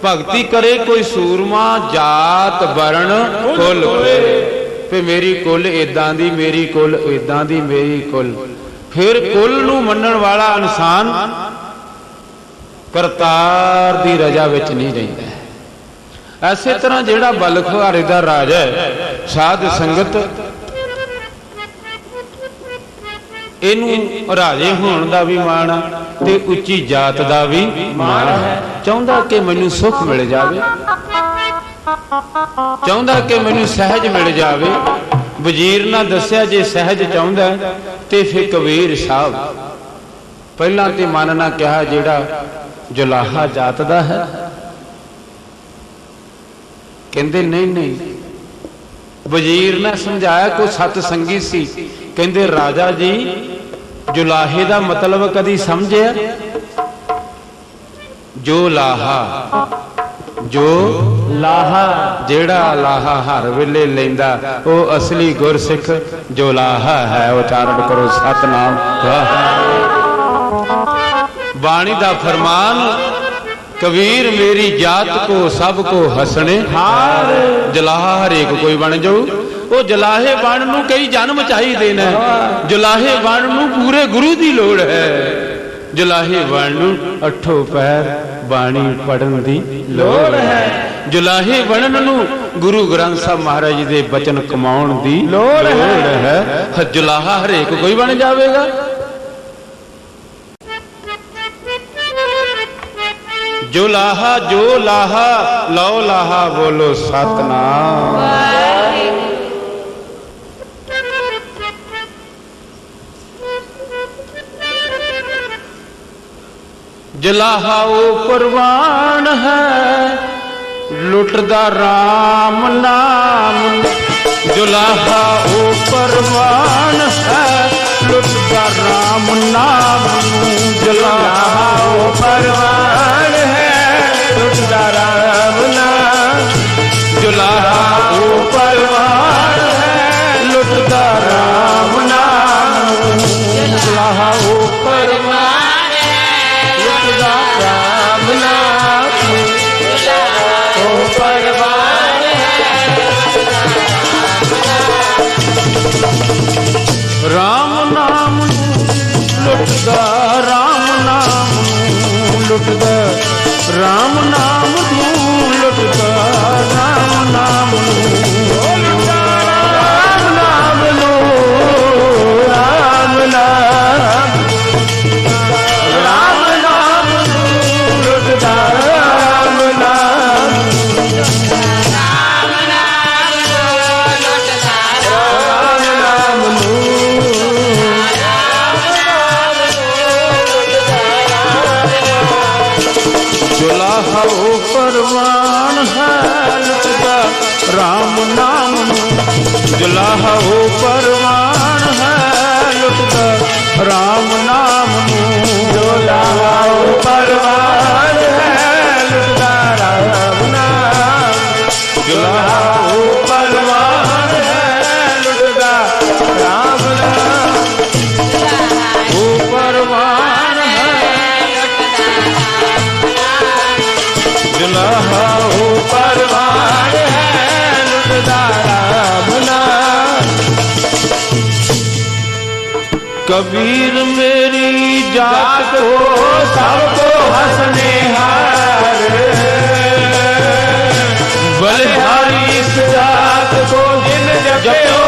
भगती करे कोई सूरमा, जात वरण कुल। फिर मेरी कुल इदां दी, मेरी कुल इदां दी, मेरी कुल। फिर कुल नूं मनण वाला इंसान करतार दी रजा विच नहीं रहिंदा। ਐਸੇ ਤਰ੍ਹਾਂ ਜਿਹੜਾ ਬਲਖਵਾਰੇ ਦਾ ਰਾਜਾ ਹੈ, ਸਾਧ ਸੰਗਤ ਇਹਨੂੰ ਰਾਜੇ ਹੋਣ ਦਾ ਵੀ ਮਾਣ ਆ ਤੇ ਉੱਚੀ ਜਾਤ ਦਾ ਵੀ ਮਾਣ ਹੈ। ਚਾਹੁੰਦਾ ਕਿ ਮੈਨੂੰ ਸੁੱਖ ਮਿਲ ਜਾਵੇ, ਚਾਹੁੰਦਾ ਕਿ ਮੈਨੂੰ ਸਹਿਜ ਮਿਲ ਜਾਵੇ। ਵਜ਼ੀਰ ਨੇ ਦੱਸਿਆ ਜੇ ਸਹਿਜ ਚਾਹੁੰਦਾ ਤੇ ਫਿਰ ਕਬੀਰ ਸਾਹਿਬ ਪਹਿਲਾਂ ਤੇ ਮਨ ਨਾ ਕਿਹਾ ਜਿਹੜਾ ਜੁਲਾਹਾ ਜਾਤ ਦਾ ਹੈ। ਕਹਿੰਦੇ ਨਹੀਂ ਨਹੀਂ। ਵਜ਼ੀਰ ਨੇ ਸਮਝਾਇਆ, ਕੋਈ ਸਤ ਸੰਗੀ ਸੀ। ਕਹਿੰਦੇ ਰਾਜਾ ਜੀ ਜੁਲਾਹੇ ਦਾ ਮਤਲਬ ਕਦੀ ਸਮਝਿਆ? ਜੋ ਲਾਹਾ, ਜੋ ਲਾਹਾ, ਜਿਹੜਾ ਲਾਹਾ ਹਰ ਵੇਲੇ ਲੈਂਦਾ ਉਹ ਅਸਲੀ ਗੁਰਸਿੱਖ ਜੋ ਲਾਹਾ ਹੈ। ਉਚਾਰਨ ਕਰੋ ਸਤਨਾਮ ਵਾਹਿਗੁਰੂ। ਬਾਣੀ ਦਾ ਫਰਮਾਨ, ਕਬੀਰ ਮੇਰੀ ਜਾਤ ਕੋ ਸਭ ਕੋ ਹਸਣੇ ਹਾਰ। ਜਲਾਹਾ ਹਰੇਕ ਕੋਈ ਬਣ ਜਾਊ। ਉਹ ਜਲਾਹੇ ਬਣ ਨੂੰ ਕਈ ਜਨਮ ਚਾਹੀਦੇ ਨੇ। ਜਲਾਹੇ ਬਣ ਨੂੰ ਪੂਰੇ ਗੁਰੂ ਦੀ ਲੋੜ ਹੈ। ਜਲਾਹੇ ਬਣ ਨੂੰ ਅੱਠੋ ਪੈਰ ਬਾਣੀ ਪੜਨ ਦੀ ਲੋੜ ਹੈ। ਜਲਾਹੇ ਬਣਨ ਨੂੰ ਗੁਰੂ ਗ੍ਰੰਥ ਸਾਹਿਬ ਮਹਾਰਾਜ ਜੀ ਦੇ ਬਚਨ ਕਮਾਉਣ ਦੀ ਲੋੜ ਹੈ। ਜਲਾਹਾ ਹਰੇਕ ਕੋਈ ਬਣ ਜਾਵੇਗਾ। ਜੋ ਲਾਹਾ ਜੋ ਲਾਹਾ ਲਓ ਲਾਹਾ ਬੋਲੋ ਸਤਨਾਮ। ਜਲਾਹਾ ਉਹ ਪ੍ਰਵਾਨ ਹੈ ਲੁੱਟਦਾ ਰਾਮ ਨਾਮ। ਜੁਲਾਹਾ ਉਹ ਪ੍ਰਵਾਨ ਹੈ ਲੁੱਟਦਾ ਰਾਮ ਨਾਮ। ਜਲਾਹਾ ਉਹ ਪ੍ਰਵਾਨ ਹੈ ਲੁੱਟਦਾ ਰਾਮ ਨਾਮ। ਜੁਲਾਹਾ ਉਹ ਪ੍ਰਵਾਨ ਹੈ ਲੁੱਟਦਾ ਰਾਮ ਨਾਮ। ਜੁਲਾਹਾ ਉਹ ਪ੍ਰਵਾਨ ਹੈ ਲੁੱਟਦਾ ਰਾਮ ਨਾਮ। ਉਹ ਪ੍ਰਵਾਨ ਰਾਮ ਨਾਮ ਲੁੱਟਦਾ, ਰਾਮ ਨਾਮ ਲੁੱਟਦਾ, ਰਾਮ ਨਾਮ ਨੂੰ ਲੁੱਟਦਾ, ਰਾਮ ਨਾਮ ਨੂੰ ਲੁੱਟਦਾ, ਰਾਮ ਨਾਮ ਨੂੰ, ਰਾਮ ਨਾਮ, ਰਾਮ ਨਾਮ ਨੂੰ ਲੁੱਟਦਾ, ਰਾਮ ਨਾਮ, ਰਾਮ ਨਾਮ ਨੂੰ ਲੁੱਟਦਾ, ਰਾਮ ਨਾਮ ਨੂੰ। ਜੁਲਾਹਾ ਉਹ ਪ੍ਰਵਾਨ ਹੈ ਲੁੱਟਦਾ ਰਾਮ ਨਾਮ ਨੂੰ। ਜੁਲਾਹਾ ਉਹ ਪ੍ਰਵਾਨ ਹੈ ਲੁੱਟਦਾ ਰਾਮ ਨਾਮ ਨੂੰ। ਜੁਲਾਹਾ ਉਹ ਪ੍ਰਵਾਨ ਹੈ ਲੁੱਟਦਾ ਰਾਮ ਨਾਮ। ਜੁਲਾਹਾ ਉਹ ਪ੍ਰਵਾਨ ਹੈ ਲੁੱਟਦਾ ਰਾਮ ਨਾਮ। ਉਹ ਪ੍ਰਵਾਨ ਜੁਲਾਹਾ ਉਹ ਪ੍ਰਵਾਨ ਹੈ ਲੁੱਟਦਾ ਰਾਮ ਨਾਮ। कबीर मेरी जात को सबको हंसने हार, बलिहारी इस जात को जिन जपो